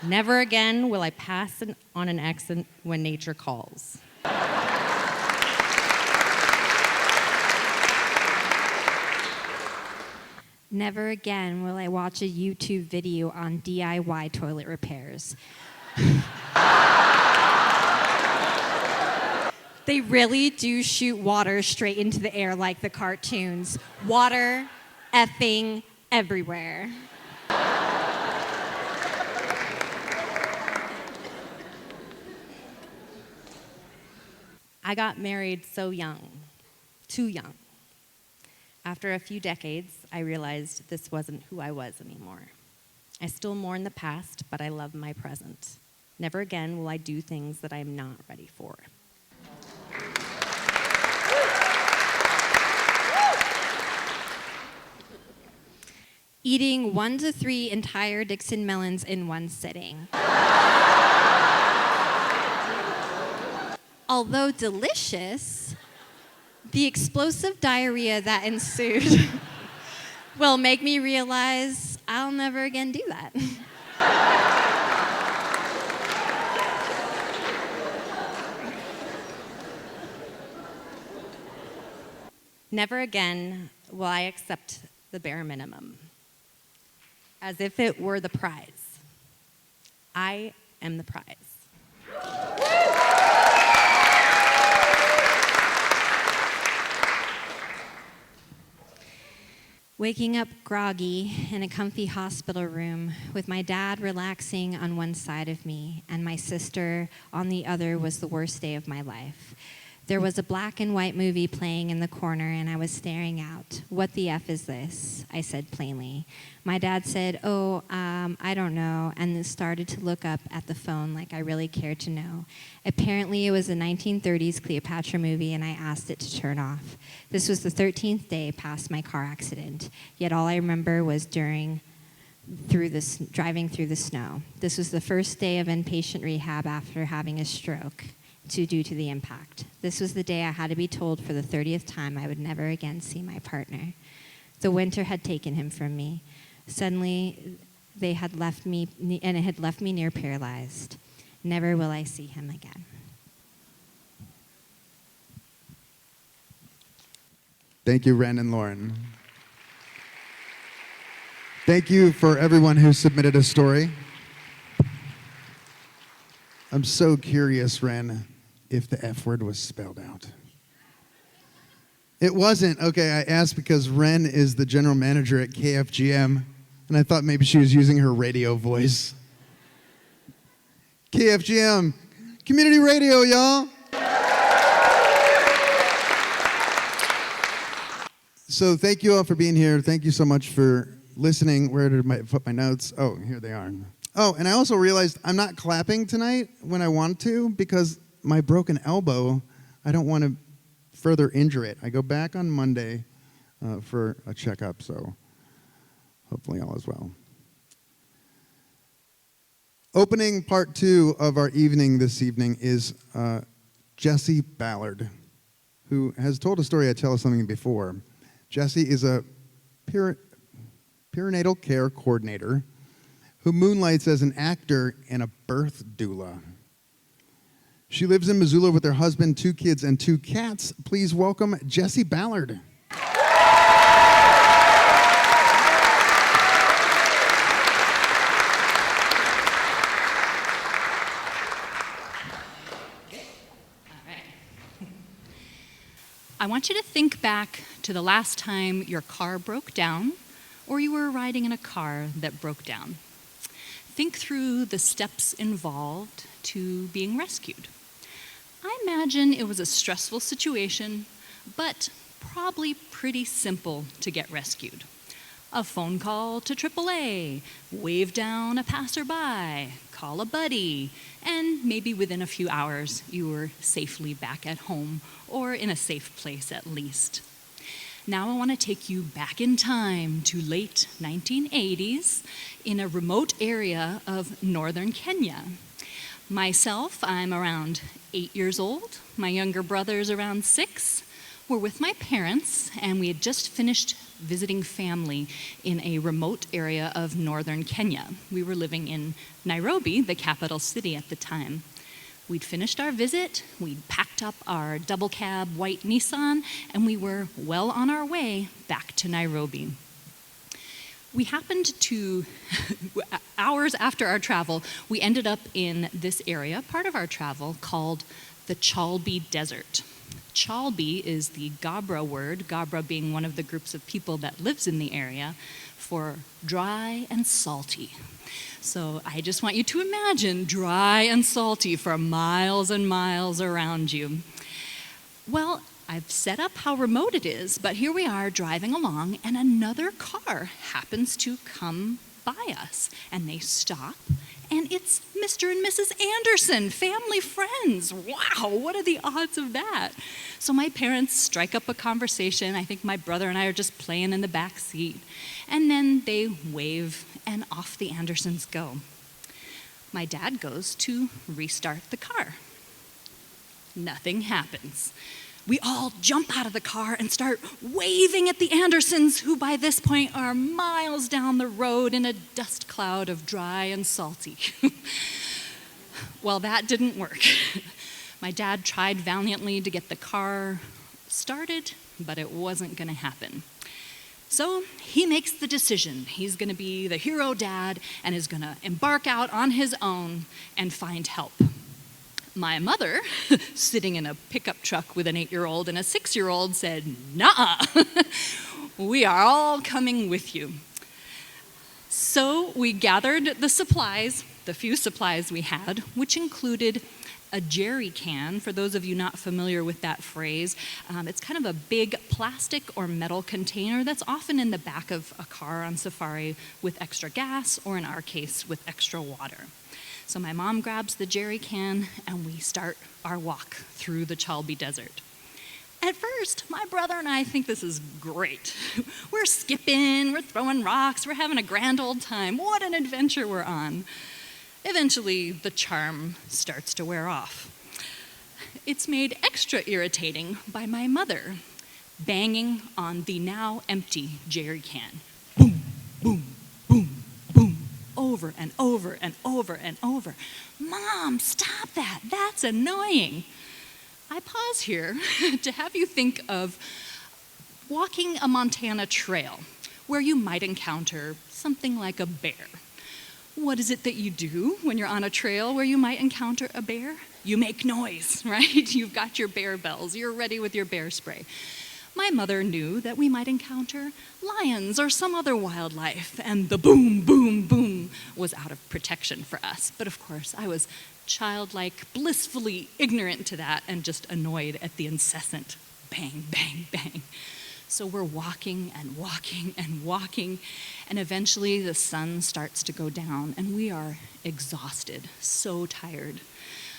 Never again will I pass on an exit when nature calls.
Never again will I watch a YouTube video on DIY toilet repairs. They really do shoot water straight into the air like the cartoons. Water effing everywhere.
I got married so young, too young. After a few decades, I realized this wasn't who I was anymore. I still mourn the past, but I love my present. Never again will I do things that I'm not ready for.
Eating 1 to 3 entire Dixon melons in one sitting. Although delicious, the explosive diarrhea that ensued will make me realize I'll never again do that.
Never again will I accept the bare minimum, as if it were the prize. I am the prize.
Waking up groggy in a comfy hospital room with my dad relaxing on one side of me and my sister on the other was the worst day of my life. There was a black and white movie playing in the corner and I was staring out. "What the F is this?" I said plainly. My dad said, I don't know, and then started to look up at the phone like I really cared to know. Apparently it was a 1930s Cleopatra movie and I asked it to turn off. This was the 13th day past my car accident, yet all I remember was driving through the snow. This was the first day of inpatient rehab after having a stroke due to the impact. This was the day I had to be told for the 30th time I would never again see my partner. The winter had taken him from me. Suddenly, it had left me near paralyzed. Never will I see him again.
Thank you, Ren and Lauren. Thank you for everyone who submitted a story. I'm so curious, Ren, if the F word was spelled out. It wasn't. Okay, I asked because Ren is the general manager at KFGM, and I thought maybe she was using her radio voice. KFGM, community radio, y'all. So thank you all for being here. Thank you so much for listening. Where did I put my notes? Oh, here they are. Oh, and I also realized I'm not clapping tonight when I want to because my broken elbow, I don't want to further injure it. I go back on Monday for a checkup, so hopefully all is well. Opening part 2 of our evening this evening is Jesse Ballard, who has told a story at Tell Us Something before, Jessie is a perinatal care coordinator who moonlights as an actor and a birth doula. She lives in Missoula with her husband, 2 kids, and 2 cats. Please welcome Jessie Ballard.
I want you to think back to the last time your car broke down or you were riding in a car that broke down. Think through the steps involved to being rescued. I imagine it was a stressful situation, but probably pretty simple to get rescued. A phone call to AAA, wave down a passerby, call a buddy, and maybe within a few hours you were safely back at home, or in a safe place at least. Now I want to take you back in time to late 1980s in a remote area of northern Kenya. Myself, I'm around 8 years old. My younger brother's around 6. We're with my parents, and we had just finished visiting family in a remote area of northern Kenya. We were living in Nairobi, the capital city at the time. We'd finished our visit, we'd packed up our double cab white Nissan, and we were well on our way back to Nairobi. We happened to, hours after our travel, we ended up in this area, part of our travel, called the Chalbi Desert. Chalbi is the Gabra word, Gabra being one of the groups of people that lives in the area, for dry and salty. So I just want you to imagine dry and salty for miles and miles around you. Well, I've set up how remote it is, but here we are driving along, and another car happens to come by us, and they stop, and it's Mr. and Mrs. Anderson, family friends. Wow, what are the odds of that? So my parents strike up a conversation. I think my brother and I are just playing in the back seat, and then they wave, and off the Andersons go. My dad goes to restart the car. Nothing happens. We all jump out of the car and start waving at the Andersons, who by this point are miles down the road in a dust cloud of dry and salty. Well, that didn't work. My dad tried valiantly to get the car started, but it wasn't going to happen. So he makes the decision. He's going to be the hero dad and is going to embark out on his own and find help. My mother, sitting in a pickup truck with an 8-year-old and a 6-year-old, said, "Nuh-uh, we are all coming with you." So we gathered the supplies, the few supplies we had, which included a jerry can. For those of you not familiar with that phrase, it's kind of a big plastic or metal container that's often in the back of a car on safari with extra gas, or in our case, with extra water. So my mom grabs the jerry can, and we start our walk through the Chalbi Desert. At first, my brother and I think this is great. We're skipping, we're throwing rocks, we're having a grand old time. What an adventure we're on. Eventually, the charm starts to wear off. It's made extra irritating by my mother banging on the now empty jerry can. Boom, boom, boom, boom, over and over and over and over. "Mom, stop that, that's annoying." I pause here to have you think of walking a Montana trail where you might encounter something like a bear. What is it that you do when you're on a trail where you might encounter a bear? You make noise, right? You've got your bear bells, you're ready with your bear spray. My mother knew that we might encounter lions or some other wildlife, and the boom, boom, boom was out of protection for us. But of course, I was childlike, blissfully ignorant to that, and just annoyed at the incessant bang, bang, bang. So we're walking and walking and walking, and eventually the sun starts to go down, and we are exhausted, so tired.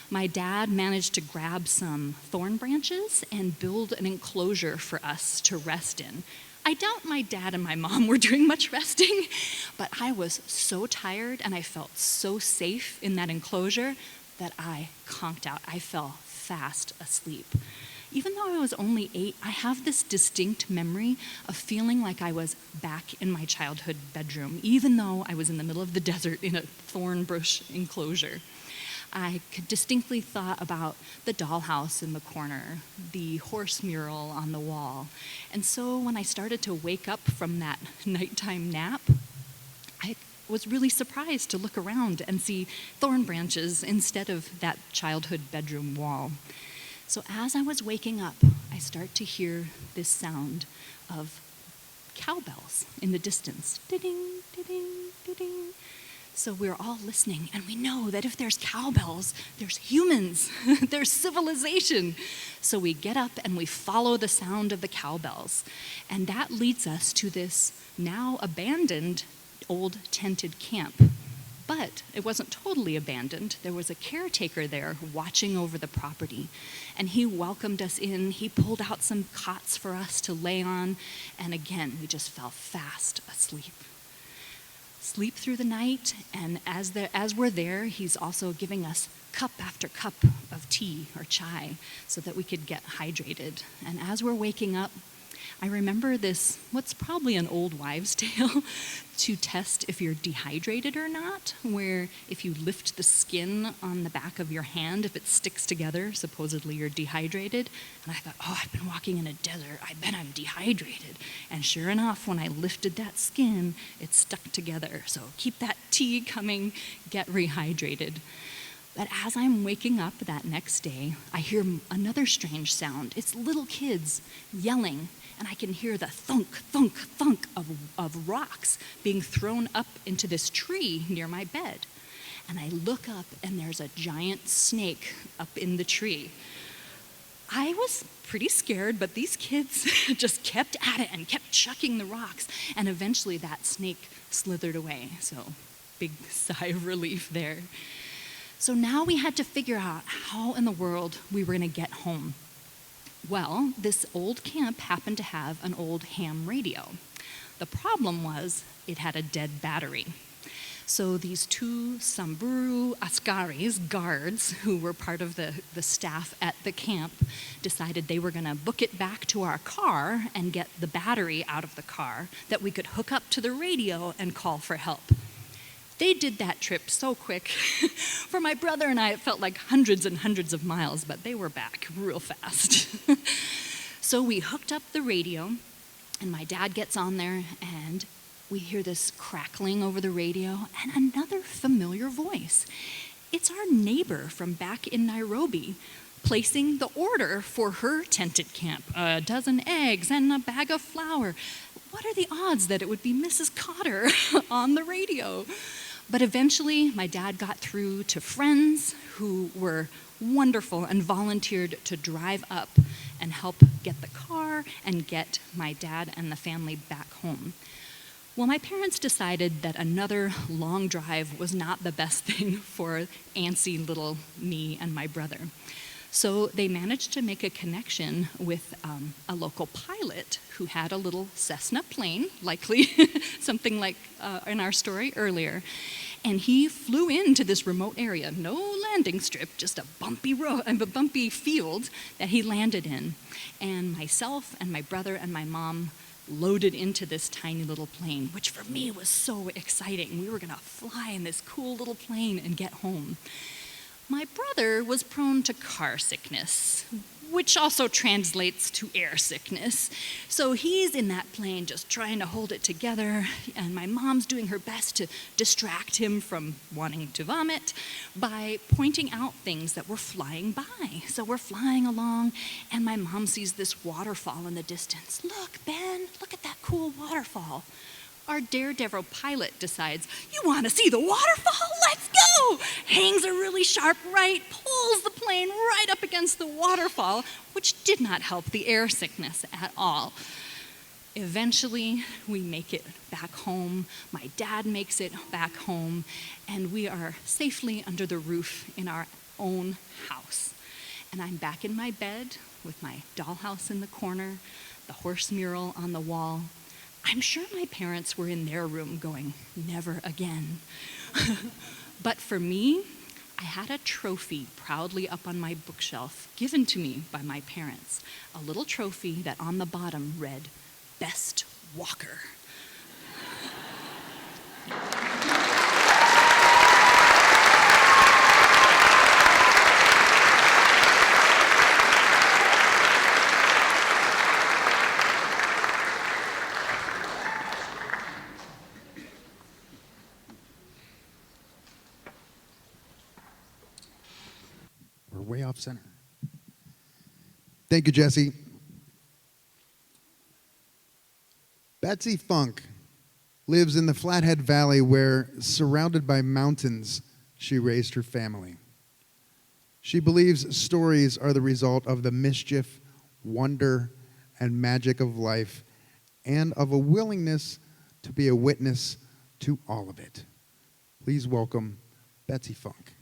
My dad managed to grab some thorn branches and build an enclosure for us to rest in. I doubt my dad and my mom were doing much resting, but I was so tired and I felt so safe in that enclosure that I conked out. I fell fast asleep. Even though I was only 8, I have this distinct memory of feeling like I was back in my childhood bedroom, even though I was in the middle of the desert in a thorn bush enclosure. I could distinctly thought about the dollhouse in the corner, the horse mural on the wall. And so when I started to wake up from that nighttime nap, I was really surprised to look around and see thorn branches instead of that childhood bedroom wall. So as I was waking up, I start to hear this sound of cowbells in the distance. Ding, ding, ding. So we're all listening, and we know that if there's cowbells, there's humans, there's civilization. So we get up and we follow the sound of the cowbells. And that leads us to this now abandoned old tented camp. But it wasn't totally abandoned. There was a caretaker there watching over the property. And he welcomed us in. He pulled out some cots for us to lay on. And again, we just fell fast asleep. Sleep through the night, and as we're there, he's also giving us cup after cup of tea or chai so that we could get hydrated. And as we're waking up, I remember this, what's probably an old wives' tale, to test if you're dehydrated or not, where if you lift the skin on the back of your hand, if it sticks together, supposedly you're dehydrated. And I thought, oh, I've been walking in a desert, I bet I'm dehydrated. And sure enough, when I lifted that skin, it stuck together. So keep that tea coming, get rehydrated. But as I'm waking up that next day, I hear another strange sound. It's little kids yelling, and I can hear the thunk, thunk, thunk of rocks being thrown up into this tree near my bed. And I look up, and there's a giant snake up in the tree. I was pretty scared, but these kids just kept at it and kept chucking the rocks, and eventually that snake slithered away. So big sigh of relief there. So now we had to figure out how in the world we were going to get home. Well, this old camp happened to have an old ham radio. The problem was it had a dead battery. So these two Samburu Askaris, guards, who were part of the staff at the camp, decided they were going to book it back to our car and get the battery out of the car that we could hook up to the radio and call for help. They did that trip so quick. For my brother and I, it felt like hundreds and hundreds of miles, but they were back real fast. So we hooked up the radio, and my dad gets on there, and we hear this crackling over the radio, and another familiar voice. It's our neighbor from back in Nairobi, placing the order for her tented camp, a dozen eggs and a bag of flour. What are the odds that it would be Mrs. Cotter on the radio? But eventually, my dad got through to friends who were wonderful and volunteered to drive up and help get the car and get my dad and the family back home. Well, my parents decided that another long drive was not the best thing for antsy little me and my brother. So they managed to make a connection with a local pilot who had a little Cessna plane, likely something like in our story earlier. And he flew into this remote area, no landing strip, just a bumpy road, a bumpy field that he landed in. And myself and my brother and my mom loaded into this tiny little plane, which for me was so exciting. We were gonna fly in this cool little plane and get home. My brother was prone to car sickness, which also translates to air sickness. So he's in that plane just trying to hold it together, and my mom's doing her best to distract him from wanting to vomit by pointing out things that were flying by. So we're flying along, and my mom sees this waterfall in the distance. Look, Ben, look at that cool waterfall. Our daredevil pilot decides, you want to see the waterfall? Let's go! Hangs a really sharp right, pulls the plane right up against the waterfall, which did not help the air sickness at all. Eventually, we make it back home. My dad makes it back home, and we are safely under the roof in our own house. And I'm back in my bed with my dollhouse in the corner, the horse mural on the wall. I'm sure my parents were in their room going, never again. But for me, I had a trophy proudly up on my bookshelf given to me by my parents. A little trophy that on the bottom read, Best Walker.
We're way off center. Thank you, Jesse. Betsy Funk lives in the Flathead Valley where, surrounded by mountains, she raised her family. She believes stories are the result of the mischief, wonder, and magic of life, and of a willingness to be a witness to all of it. Please welcome Betsy Funk.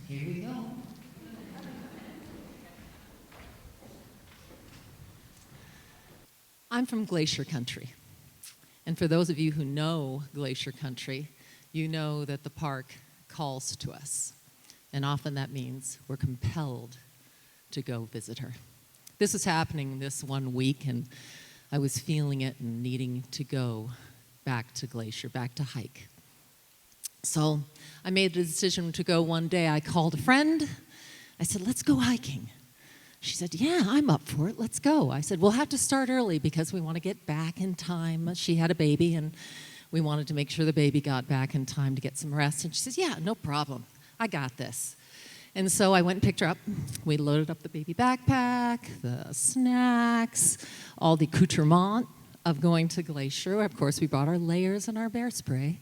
Here we go. I'm from Glacier Country. And for those of you who know Glacier Country, you know that the park calls to us. And often that means we're compelled to go visit her. This was happening this one week, and I was feeling it and needing to go back to Glacier, back to hike. So I made the decision to go one day. I called a friend. I said, let's go hiking. She said, yeah, I'm up for it. Let's go. I said, we'll have to start early because we want to get back in time. She had a baby, and we wanted to make sure the baby got back in time to get some rest. And she says, yeah, no problem. I got this. And so I went and picked her up. We loaded up the baby backpack, the snacks, all the accoutrement of going to Glacier. Of course, we brought our layers and our bear spray,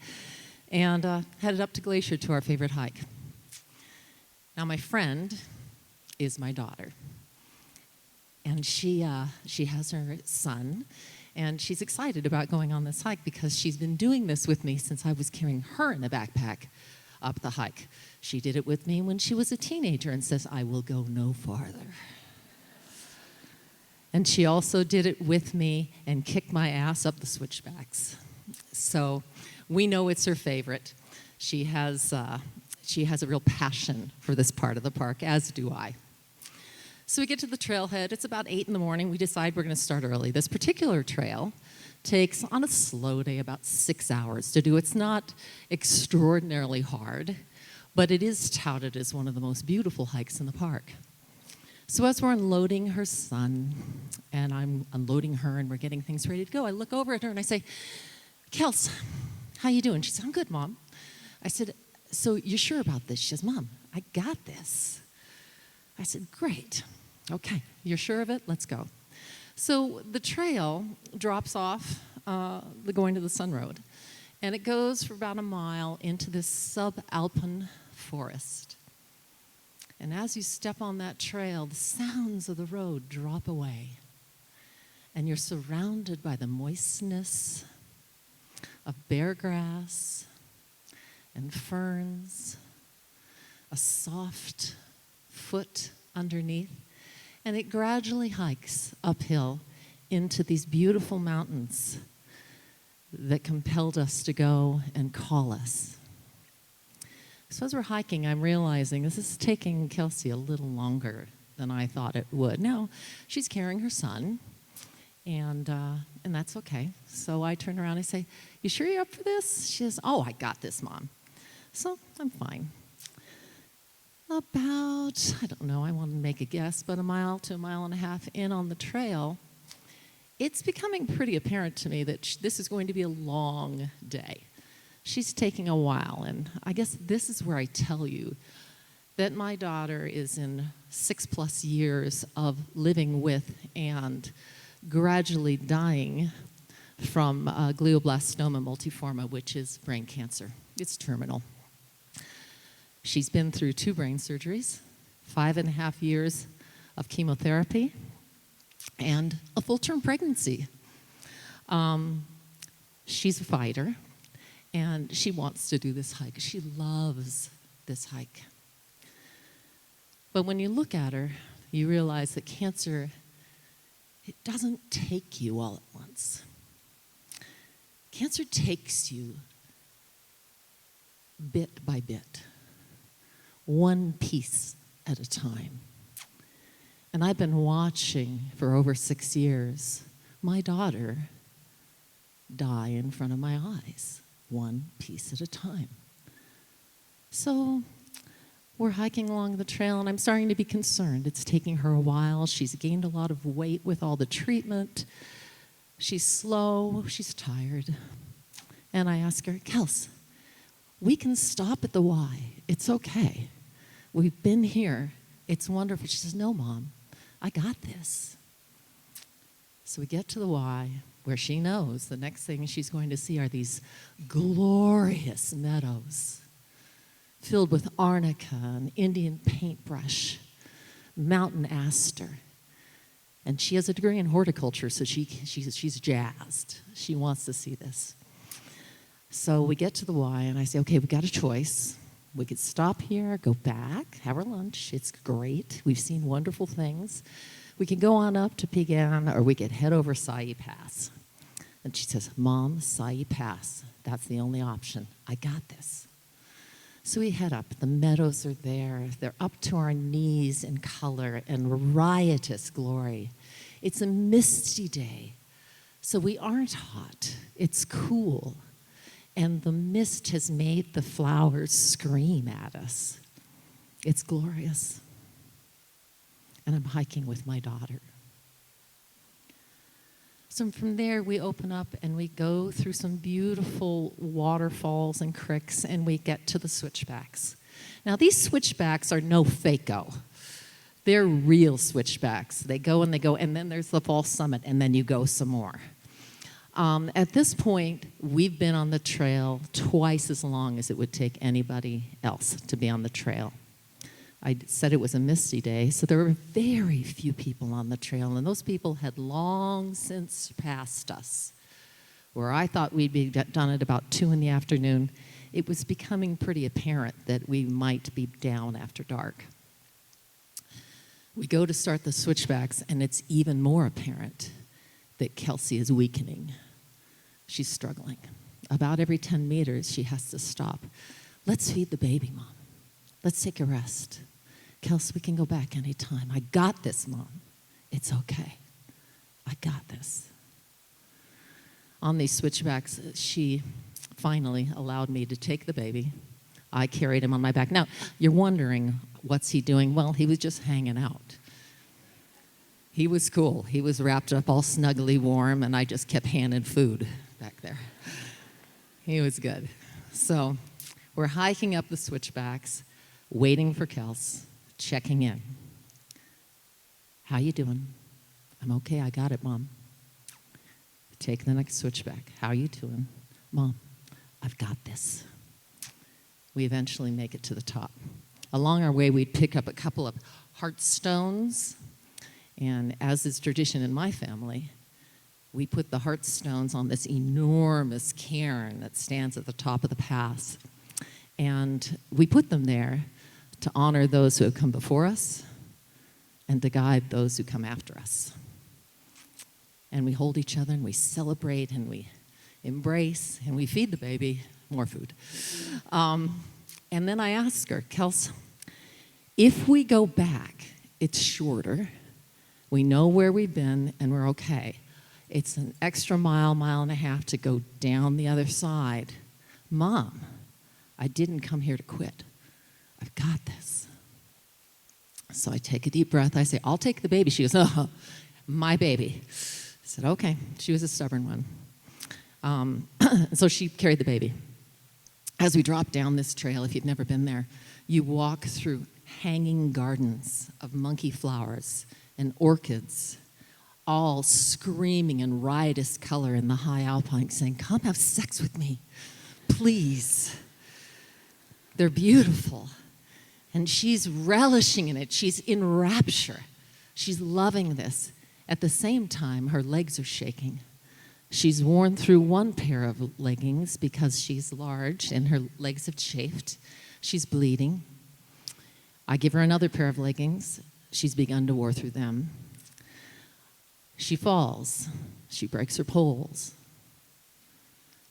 and headed up to Glacier to our favorite hike. Now, my friend is my daughter. And she has her son, and she's excited about going on this hike because she's been doing this with me since I was carrying her in a backpack up the hike. She did it with me when she was a teenager and says, I will go no farther. And she also did it with me and kicked my ass up the switchbacks. So we know it's her favorite. She has a real passion for this part of the park, as do I. So we get to the trailhead. It's about 8 in the morning. We decide we're going to start early. This particular trail takes, on a slow day, about 6 hours to do. It's not extraordinarily hard, but it is touted as one of the most beautiful hikes in the park. So as we're unloading her son, and I'm unloading her, and we're getting things ready to go, I look over at her and I say, Kels, how you doing? She said, I'm good, Mom. I said, so you're sure about this? She says, Mom, I got this. I said, great. Okay, you're sure of it? Let's go. So the trail drops off the going to the Sun Road, and it goes for about a mile into this subalpine forest. And as you step on that trail, the sounds of the road drop away, and you're surrounded by the moistness of bare grass and ferns, a soft foot underneath, and it gradually hikes uphill into these beautiful mountains that compelled us to go and call us. So as we're hiking, I'm realizing this is taking Kelsey a little longer than I thought it would. Now, she's carrying her son, and that's okay. So I turn around and I say, you sure you're up for this? She says, oh, I got this, Mom. So I'm fine. About, I don't know, I want to make a guess, but a mile to a mile and a half in on the trail, it's becoming pretty apparent to me that this is going to be a long day. She's taking a while, and I guess this is where I tell you that my daughter is in 6+ years of living with and gradually dying from glioblastoma multiforme, which is brain cancer. It's terminal. She's been through 2 brain surgeries, 5.5 years of chemotherapy, and a full-term pregnancy. She's a fighter, and she wants to do this hike. She loves this hike. But when you look at her, you realize that cancer, it doesn't take you all at once. Cancer takes you bit by bit, one piece at a time. And I've been watching for over 6 years my daughter die in front of my eyes, one piece at a time. So we're hiking along the trail, and I'm starting to be concerned. It's taking her a while. She's gained a lot of weight with all the treatment. She's slow. She's tired. And I ask her, Kels, we can stop at the Y. It's okay. We've been here. It's wonderful. She says, no, Mom, I got this. So we get to the Y, where she knows the next thing she's going to see are these glorious meadows filled with arnica and Indian paintbrush, mountain aster. And she has a degree in horticulture, so she's jazzed. She wants to see this. So we get to the Y, and I say, okay, we got a choice. We could stop here, go back, have our lunch. It's great. We've seen wonderful things. We can go on up to Pigan, or we could head over Sai Pass. And she says, Mom, Sai Pass. That's the only option. I got this. So we head up. The meadows are there. They're up to our knees in color and riotous glory. It's a misty day, so we aren't hot. It's cool. And the mist has made the flowers scream at us. It's glorious. And I'm hiking with my daughter. So from there, we open up and we go through some beautiful waterfalls and creeks, and we get to the switchbacks. Now, these switchbacks are no fake-o. They're real switchbacks. They go, and then there's the false summit, and then you go some more. At this point, we've been on the trail twice as long as it would take anybody else to be on the trail. I said it was a misty day, so there were very few people on the trail, and those people had long since passed us. Where I thought we'd be done at about 2 in the afternoon, it was becoming pretty apparent that we might be down after dark. We go to start the switchbacks, and it's even more apparent that Kelsey is weakening. She's struggling. About every 10 meters, she has to stop. Let's feed the baby, Mom. Let's take a rest. Kelsey, we can go back anytime. I got this, Mom. It's okay. I got this. On these switchbacks, she finally allowed me to take the baby. I carried him on my back. Now, you're wondering, what's he doing? Well, he was just hanging out. He was cool. He was wrapped up all snuggly warm, and I just kept handing food back there. He was good. So we're hiking up the switchbacks, waiting for Kels, checking in. How you doing? I'm okay, I got it, Mom. Take the next switchback. How you doing? Mom, I've got this. We eventually make it to the top. Along our way, we'd pick up a couple of heart stones, and as is tradition in my family, we put the heart stones on this enormous cairn that stands at the top of the pass. And we put them there to honor those who have come before us and to guide those who come after us. And we hold each other and we celebrate and we embrace and we feed the baby more food. And then I ask her, Kels, if we go back, it's shorter. We know where we've been and we're okay. It's an extra mile, mile and a half to go down the other side. Mom, I didn't come here to quit. I've got this. So I take a deep breath. I say, I'll take the baby. She goes, oh, my baby. I said, okay. She was a stubborn one. So she carried the baby. As we drop down this trail, if you've never been there, you walk through hanging gardens of monkey flowers and orchids, all screaming in riotous color in the high alpine, saying, come have sex with me, please. They're beautiful. And she's relishing in it. She's in rapture. She's loving this. At the same time, her legs are shaking. She's worn through one pair of leggings because she's large and her legs have chafed. She's bleeding. I give her another pair of leggings. She's begun to wear through them. She falls. She breaks her poles.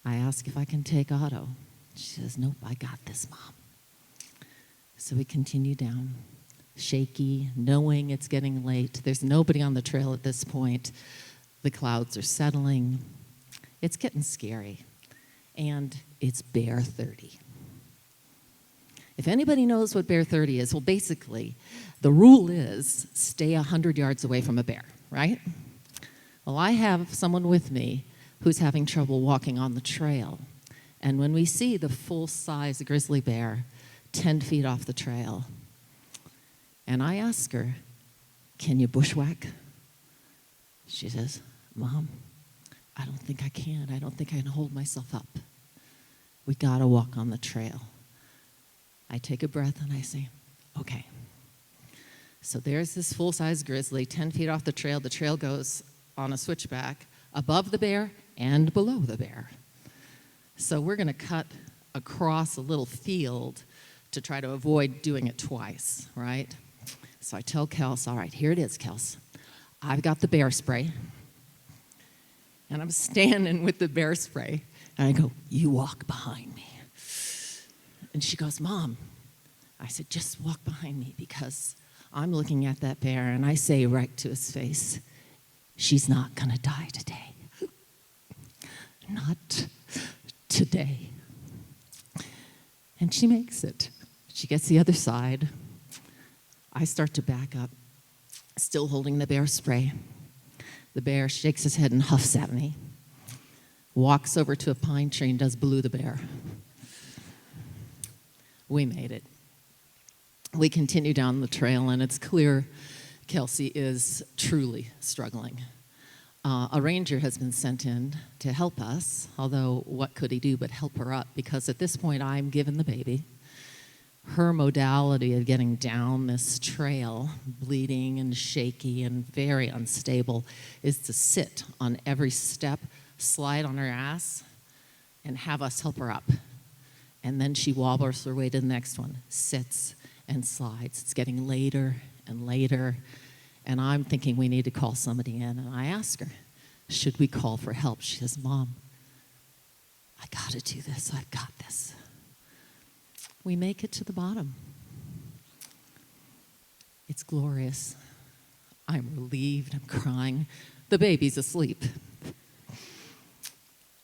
I ask if I can take Otto. She says, nope, I got this, Mom. So we continue down, shaky, knowing it's getting late. There's nobody on the trail at this point. The clouds are settling. It's getting scary. And it's bear 30. If anybody knows what bear 30 is, well, basically, the rule is stay 100 yards away from a bear, right? Well, I have someone with me who's having trouble walking on the trail. And when we see the full-size grizzly bear 10 feet off the trail, and I ask her, can you bushwhack? She says, Mom, I don't think I can. I don't think I can hold myself up. We gotta walk on the trail. I take a breath and I say, okay. So there's this full-size grizzly 10 feet off the trail. The trail goes on a switchback above the bear and below the bear. So we're gonna cut across a little field to try to avoid doing it twice, right? So I tell Kels, all right, here it is, Kels. I've got the bear spray. And I'm standing with the bear spray. And I go, you walk behind me. And she goes, Mom. I said, just walk behind me because I'm looking at that bear and I say right to his face, she's not gonna die today. Not today. And she makes it. She gets the other side. I start to back up, still holding the bear spray. The bear shakes his head and huffs at me, walks over to a pine tree and does Blue the bear. We made it. We continue down the trail, and it's clear Kelsey is truly struggling. A ranger has been sent in to help us, although what could he do but help her up? Because at this point, I'm given the baby. Her modality of getting down this trail, bleeding and shaky and very unstable, is to sit on every step, slide on her ass, and have us help her up. And then she wobbles her way to the next one, sits and slides. It's getting later and later, and I'm thinking we need to call somebody in. And I ask her, should we call for help? She says, Mom, I gotta do this. I've got this. We make it to the bottom. It's glorious. I'm relieved. I'm crying. The baby's asleep.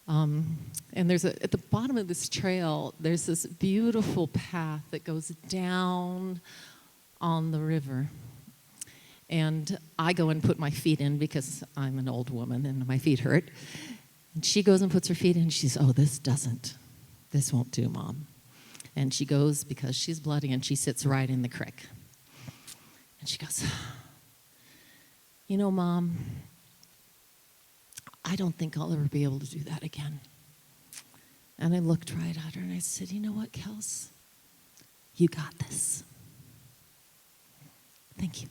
And at the bottom of this trail, there's this beautiful path that goes down on the river. And I go and put my feet in because I'm an old woman and my feet hurt. And she goes and puts her feet in and she says, oh, this won't do, Mom. And she goes because she's bloody and she sits right in the creek. And she goes, you know, Mom, I don't think I'll ever be able to do that again. And I looked right at her and I said, you know what, Kels? You got this. Thank you.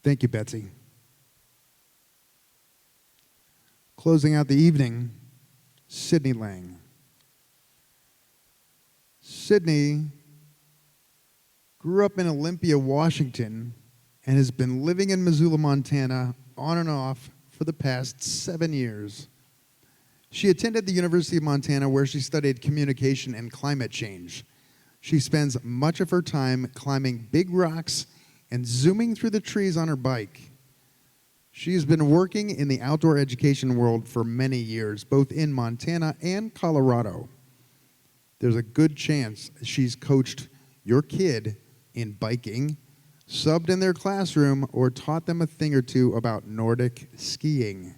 Thank you, Betsy. Closing out the evening, Sydney Lang. Sydney grew up in Olympia, Washington, and has been living in Missoula, Montana, on and off for the past 7 years. She attended the University of Montana, where she studied communication and climate change. She spends much of her time climbing big rocks and zooming through the trees on her bike. She has been working in the outdoor education world for many years, both in Montana and Colorado. There's a good chance she's coached your kid in biking, subbed in their classroom, or taught them a thing or two about Nordic skiing.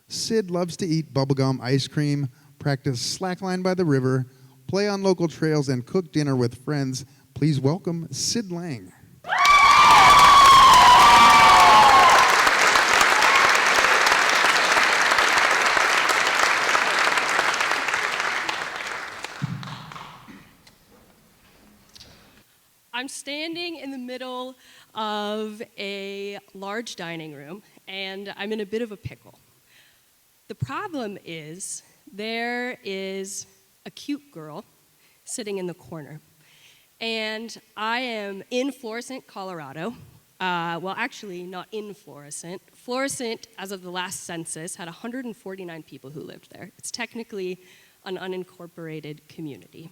Sid loves to eat bubblegum ice cream, practice slackline by the river, play on local trails, and cook dinner with friends. Please welcome Sid Lang.
of a large dining room, and I'm in a bit of a pickle. The problem is there is a cute girl sitting in the corner. And I am in Florissant, Colorado. Well, actually, not in Florissant. Florissant, as of the last census, had 149 people who lived there. It's technically an unincorporated community.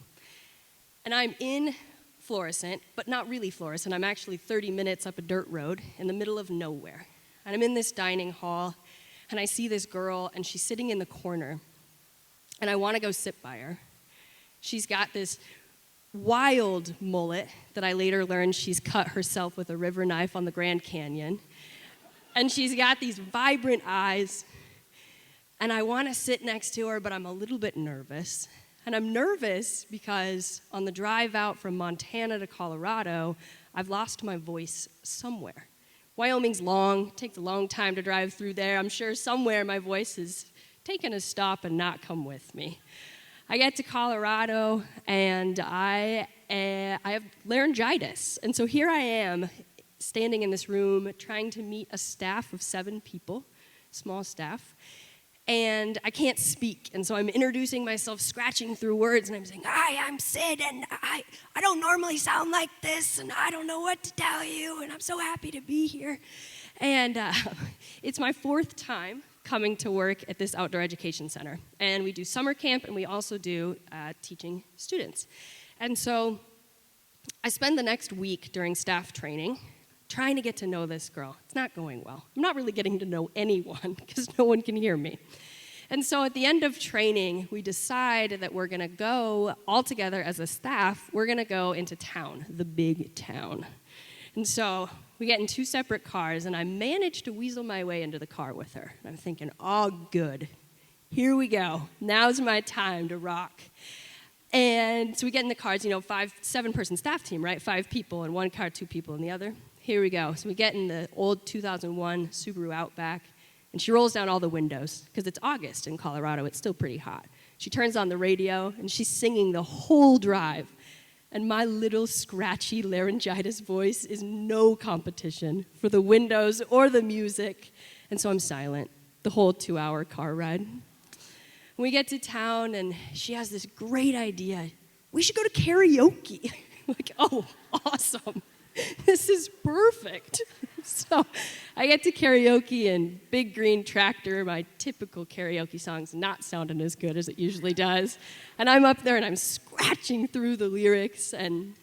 And I'm in Florissant, but not really Florissant. I'm actually 30 minutes up a dirt road in the middle of nowhere. And I'm in this dining hall, and I see this girl, and she's sitting in the corner. And I want to go sit by her. She's got this wild mullet that I later learned she's cut herself with a river knife on the Grand Canyon. And she's got these vibrant eyes. And I want to sit next to her, but I'm a little bit nervous. And I'm nervous because on the drive out from Montana to Colorado, I've lost my voice somewhere. Wyoming's long, takes a long time to drive through there. I'm sure somewhere my voice has taken a stop and not come with me. I get to Colorado, and I have laryngitis. And so here I am, standing in this room, trying to meet a staff of 7 people, small staff, and I can't speak. And so I'm introducing myself, scratching through words, and I'm saying, "Hi, I'm Sid, and I don't normally sound like this, and I don't know what to tell you, and I'm so happy to be here." And it's my 4th time coming to work at this outdoor education center. And we do summer camp, and we also do teaching students. And so I spend the next week during staff training trying to get to know this girl. It's not going well. I'm not really getting to know anyone because no one can hear me. And so at the end of training, we decide that we're going to go all together as a staff. We're going to go into town, the big town. And so we get in 2 separate cars, and I managed to weasel my way into the car with her. And I'm thinking, oh, good. Here we go. Now's my time to rock. And so we get in the cars, 7-person staff team, right? 5 people in one car, 2 people in the other. Here we go. So we get in the old 2001 Subaru Outback, and she rolls down all the windows, because it's August in Colorado. It's still pretty hot. She turns on the radio, and she's singing the whole drive. And my little scratchy laryngitis voice is no competition for the windows or the music. And so I'm silent the whole 2-hour car ride. We get to town, and she has this great idea. We should go to karaoke. Like, oh, awesome. This is perfect. So I get to karaoke, and Big Green Tractor, my typical karaoke song's not sounding as good as it usually does. And I'm up there, and I'm scratching through the lyrics, and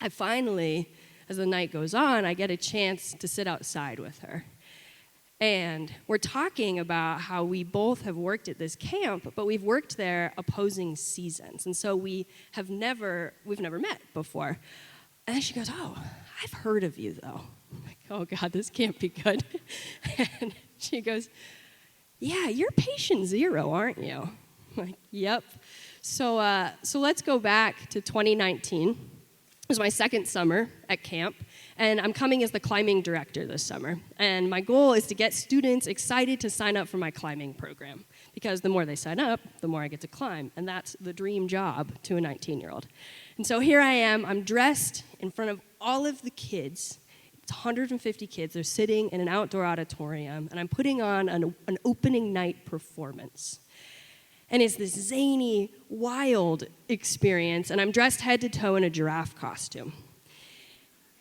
I finally, as the night goes on, I get a chance to sit outside with her. And we're talking about how we both have worked at this camp, but we've worked there opposing seasons. And so we've never met before. And then she goes, "Oh, I've heard of you, though." I'm like, "Oh, God, this can't be good." And she goes, "Yeah, you're patient 0, aren't you?" I'm like, "Yep." So let's go back to 2019. It was my 2nd summer at camp, and I'm coming as the climbing director this summer. And my goal is to get students excited to sign up for my climbing program, because the more they sign up, the more I get to climb, and that's the dream job to a 19-year-old. And so here I am, I'm dressed in front of all of the kids. It's 150 kids. They're sitting in an outdoor auditorium, and I'm putting on an opening night performance. And it's this zany, wild experience, and I'm dressed head to toe in a giraffe costume.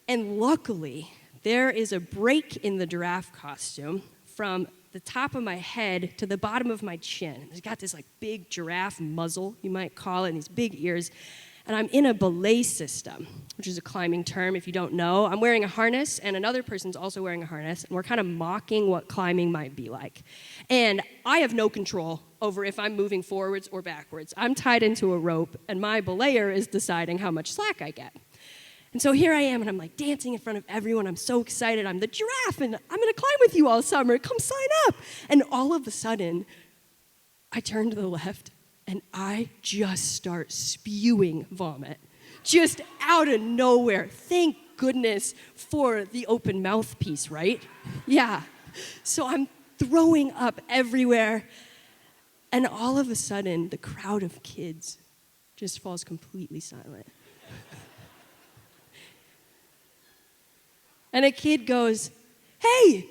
And luckily, there is a break in the giraffe costume from the top of my head to the bottom of my chin. It's got this big giraffe muzzle, you might call it, and these big ears. And I'm in a belay system, which is a climbing term if you don't know. I'm wearing a harness, and another person's also wearing a harness, and we're kind of mocking what climbing might be like. And I have no control over if I'm moving forwards or backwards. I'm tied into a rope, and my belayer is deciding how much slack I get. And so here I am, and I'm dancing in front of everyone. I'm so excited. I'm the giraffe, and I'm going to climb with you all summer. Come sign up. And all of a sudden, I turn to the left, and I just start spewing vomit. Just out of nowhere. Thank goodness for the open mouthpiece, right? Yeah. So I'm throwing up everywhere. And all of a sudden, the crowd of kids just falls completely silent. And a kid goes, "Hey,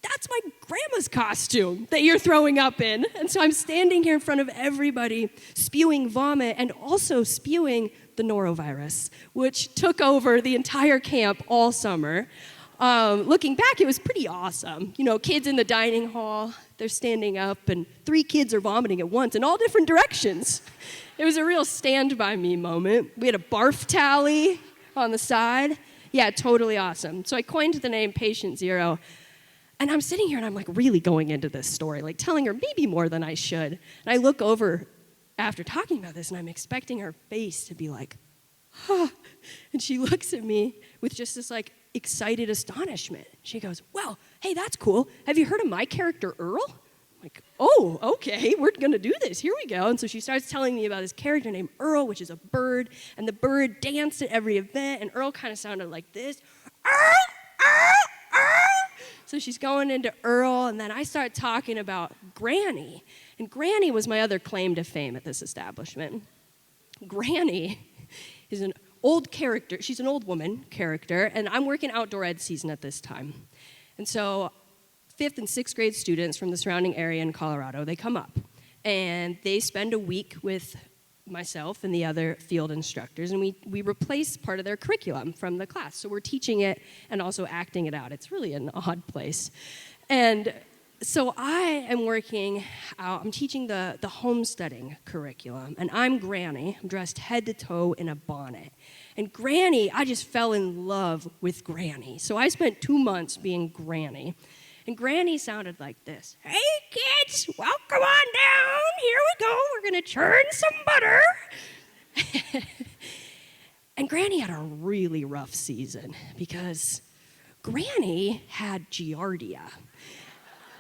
that's my grandma's costume that you're throwing up in." And so I'm standing here in front of everybody, spewing vomit and also spewing the norovirus, which took over the entire camp all summer. Looking back, it was pretty awesome. You know, kids in the dining hall, they're standing up, and 3 kids are vomiting at once in all different directions. It was a real stand by me moment. We had a barf tally on the side. Yeah, totally awesome. So I coined the name Patient Zero. And I'm sitting here and I'm like really going into this story, like telling her maybe more than I should. And I look over after talking about this and I'm expecting her face to be like, huh. And she looks at me with just this like excited astonishment. She goes, "Well, hey, that's cool. Have you heard of my character Earl?" I'm like, "Oh, okay, we're gonna do this. Here we go." And so she starts telling me about this character named Earl, which is a bird, and the bird danced at every event, and Earl kind of sounded like this. Earl, Earl, Earl. So she's going into Earl, and then I start talking about Granny. And Granny was my other claim to fame at this establishment. Granny is an old character. She's an old woman character, and I'm working outdoor ed season at this time. And so 5th and 6th grade students from the surrounding area in Colorado, they come up, and they spend a week with myself and the other field instructors, and we replace part of their curriculum from the class. So we're teaching it and also acting it out. It's really an odd place. And so I am working out, I'm teaching the homesteading curriculum, and I'm Granny. I'm dressed head to toe in a bonnet. And Granny, I just fell in love with Granny. So I spent 2 months being Granny. And Granny sounded like this. "Hey, kids, welcome on down. Here we go. We're going to churn some butter." And Granny had a really rough season because Granny had Giardia.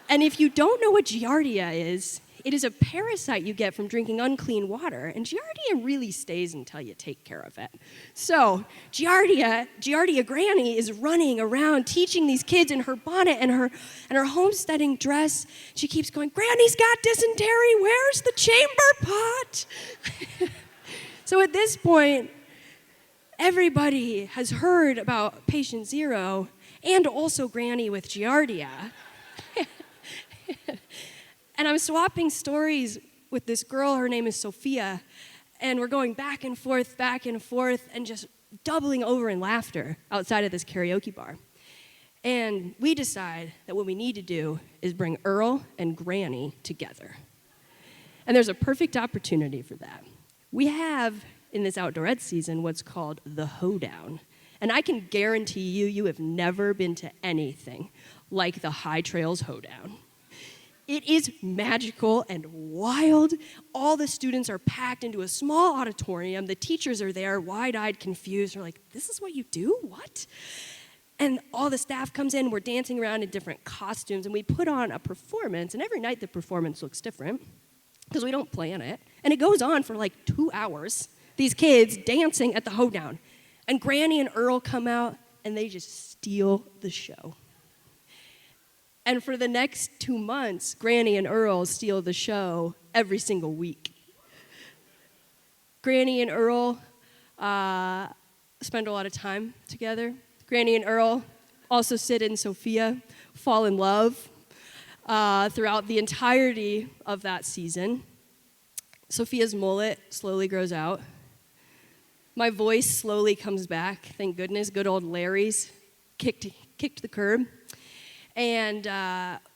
And if you don't know what Giardia is, it is a parasite you get from drinking unclean water, and Giardia really stays until you take care of it. So Giardia Granny is running around teaching these kids in her bonnet and her homesteading dress. She keeps going, "Granny's got dysentery, where's the chamber pot?" So at this point, everybody has heard about Patient Zero and also Granny with Giardia. And I'm swapping stories with this girl, her name is Sophia, and we're going back and forth, and just doubling over in laughter outside of this karaoke bar. And we decide that what we need to do is bring Earl and Granny together. And there's a perfect opportunity for that. We have, in this outdoor ed season, what's called the hoedown. And I can guarantee you have never been to anything like the High Trails Hoedown. It is magical and wild. All the students are packed into a small auditorium. The teachers are there, wide-eyed, confused. They're like, "This is what you do? What?" And all the staff comes in. We're dancing around in different costumes, and we put on a performance. And every night the performance looks different because we don't plan it. And it goes on for like 2 hours, these kids dancing at the hoedown. And Granny and Earl come out, and they just steal the show. And for the next 2 months, Granny and Earl steal the show every single week. Granny and Earl spend a lot of time together. Granny and Earl also sit in Sophia, fall in love throughout the entirety of that season. Sophia's mullet slowly grows out. My voice slowly comes back. Thank goodness, good old Larry's kicked the curb. And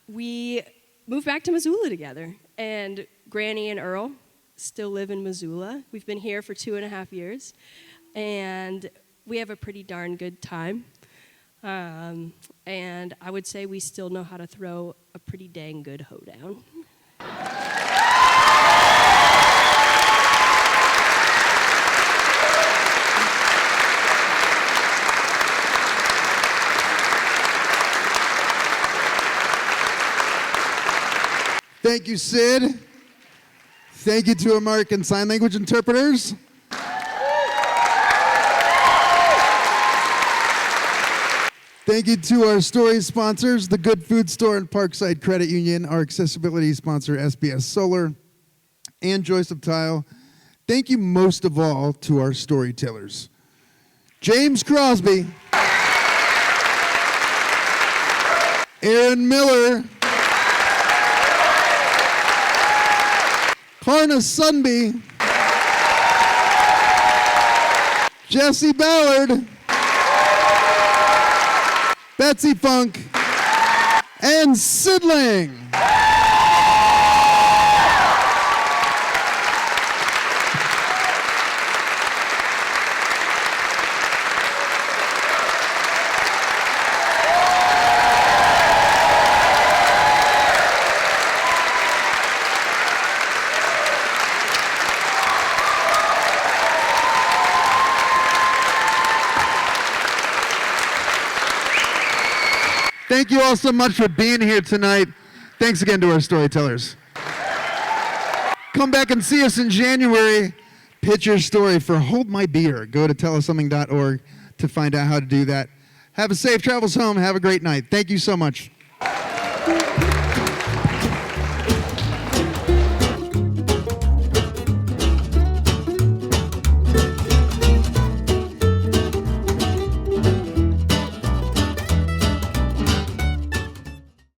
we moved back to Missoula together. And Granny and Earl still live in Missoula. We've been here for 2.5 years. And we have a pretty darn good time. And I would say we still know how to throw a pretty dang good hoedown.
Thank you, Sid. Thank you to American Sign Language interpreters. Thank you to our story sponsors, the Good Food Store and Parkside Credit Union, our accessibility sponsor, SBS Solar, and Joyce of Tile. Thank you most of all to our storytellers. James Crosby, Aaron Miller, Karna Sunby, Jesse Ballard, Betsy Funk, and Sidling. Thank you all so much for being here tonight. Thanks again to our storytellers. Come back and see us in January. Pitch your story for Hold My Beer. Go to tellussomething.org to find out how to do that. Have a safe travels home. Have a great night. Thank you so much.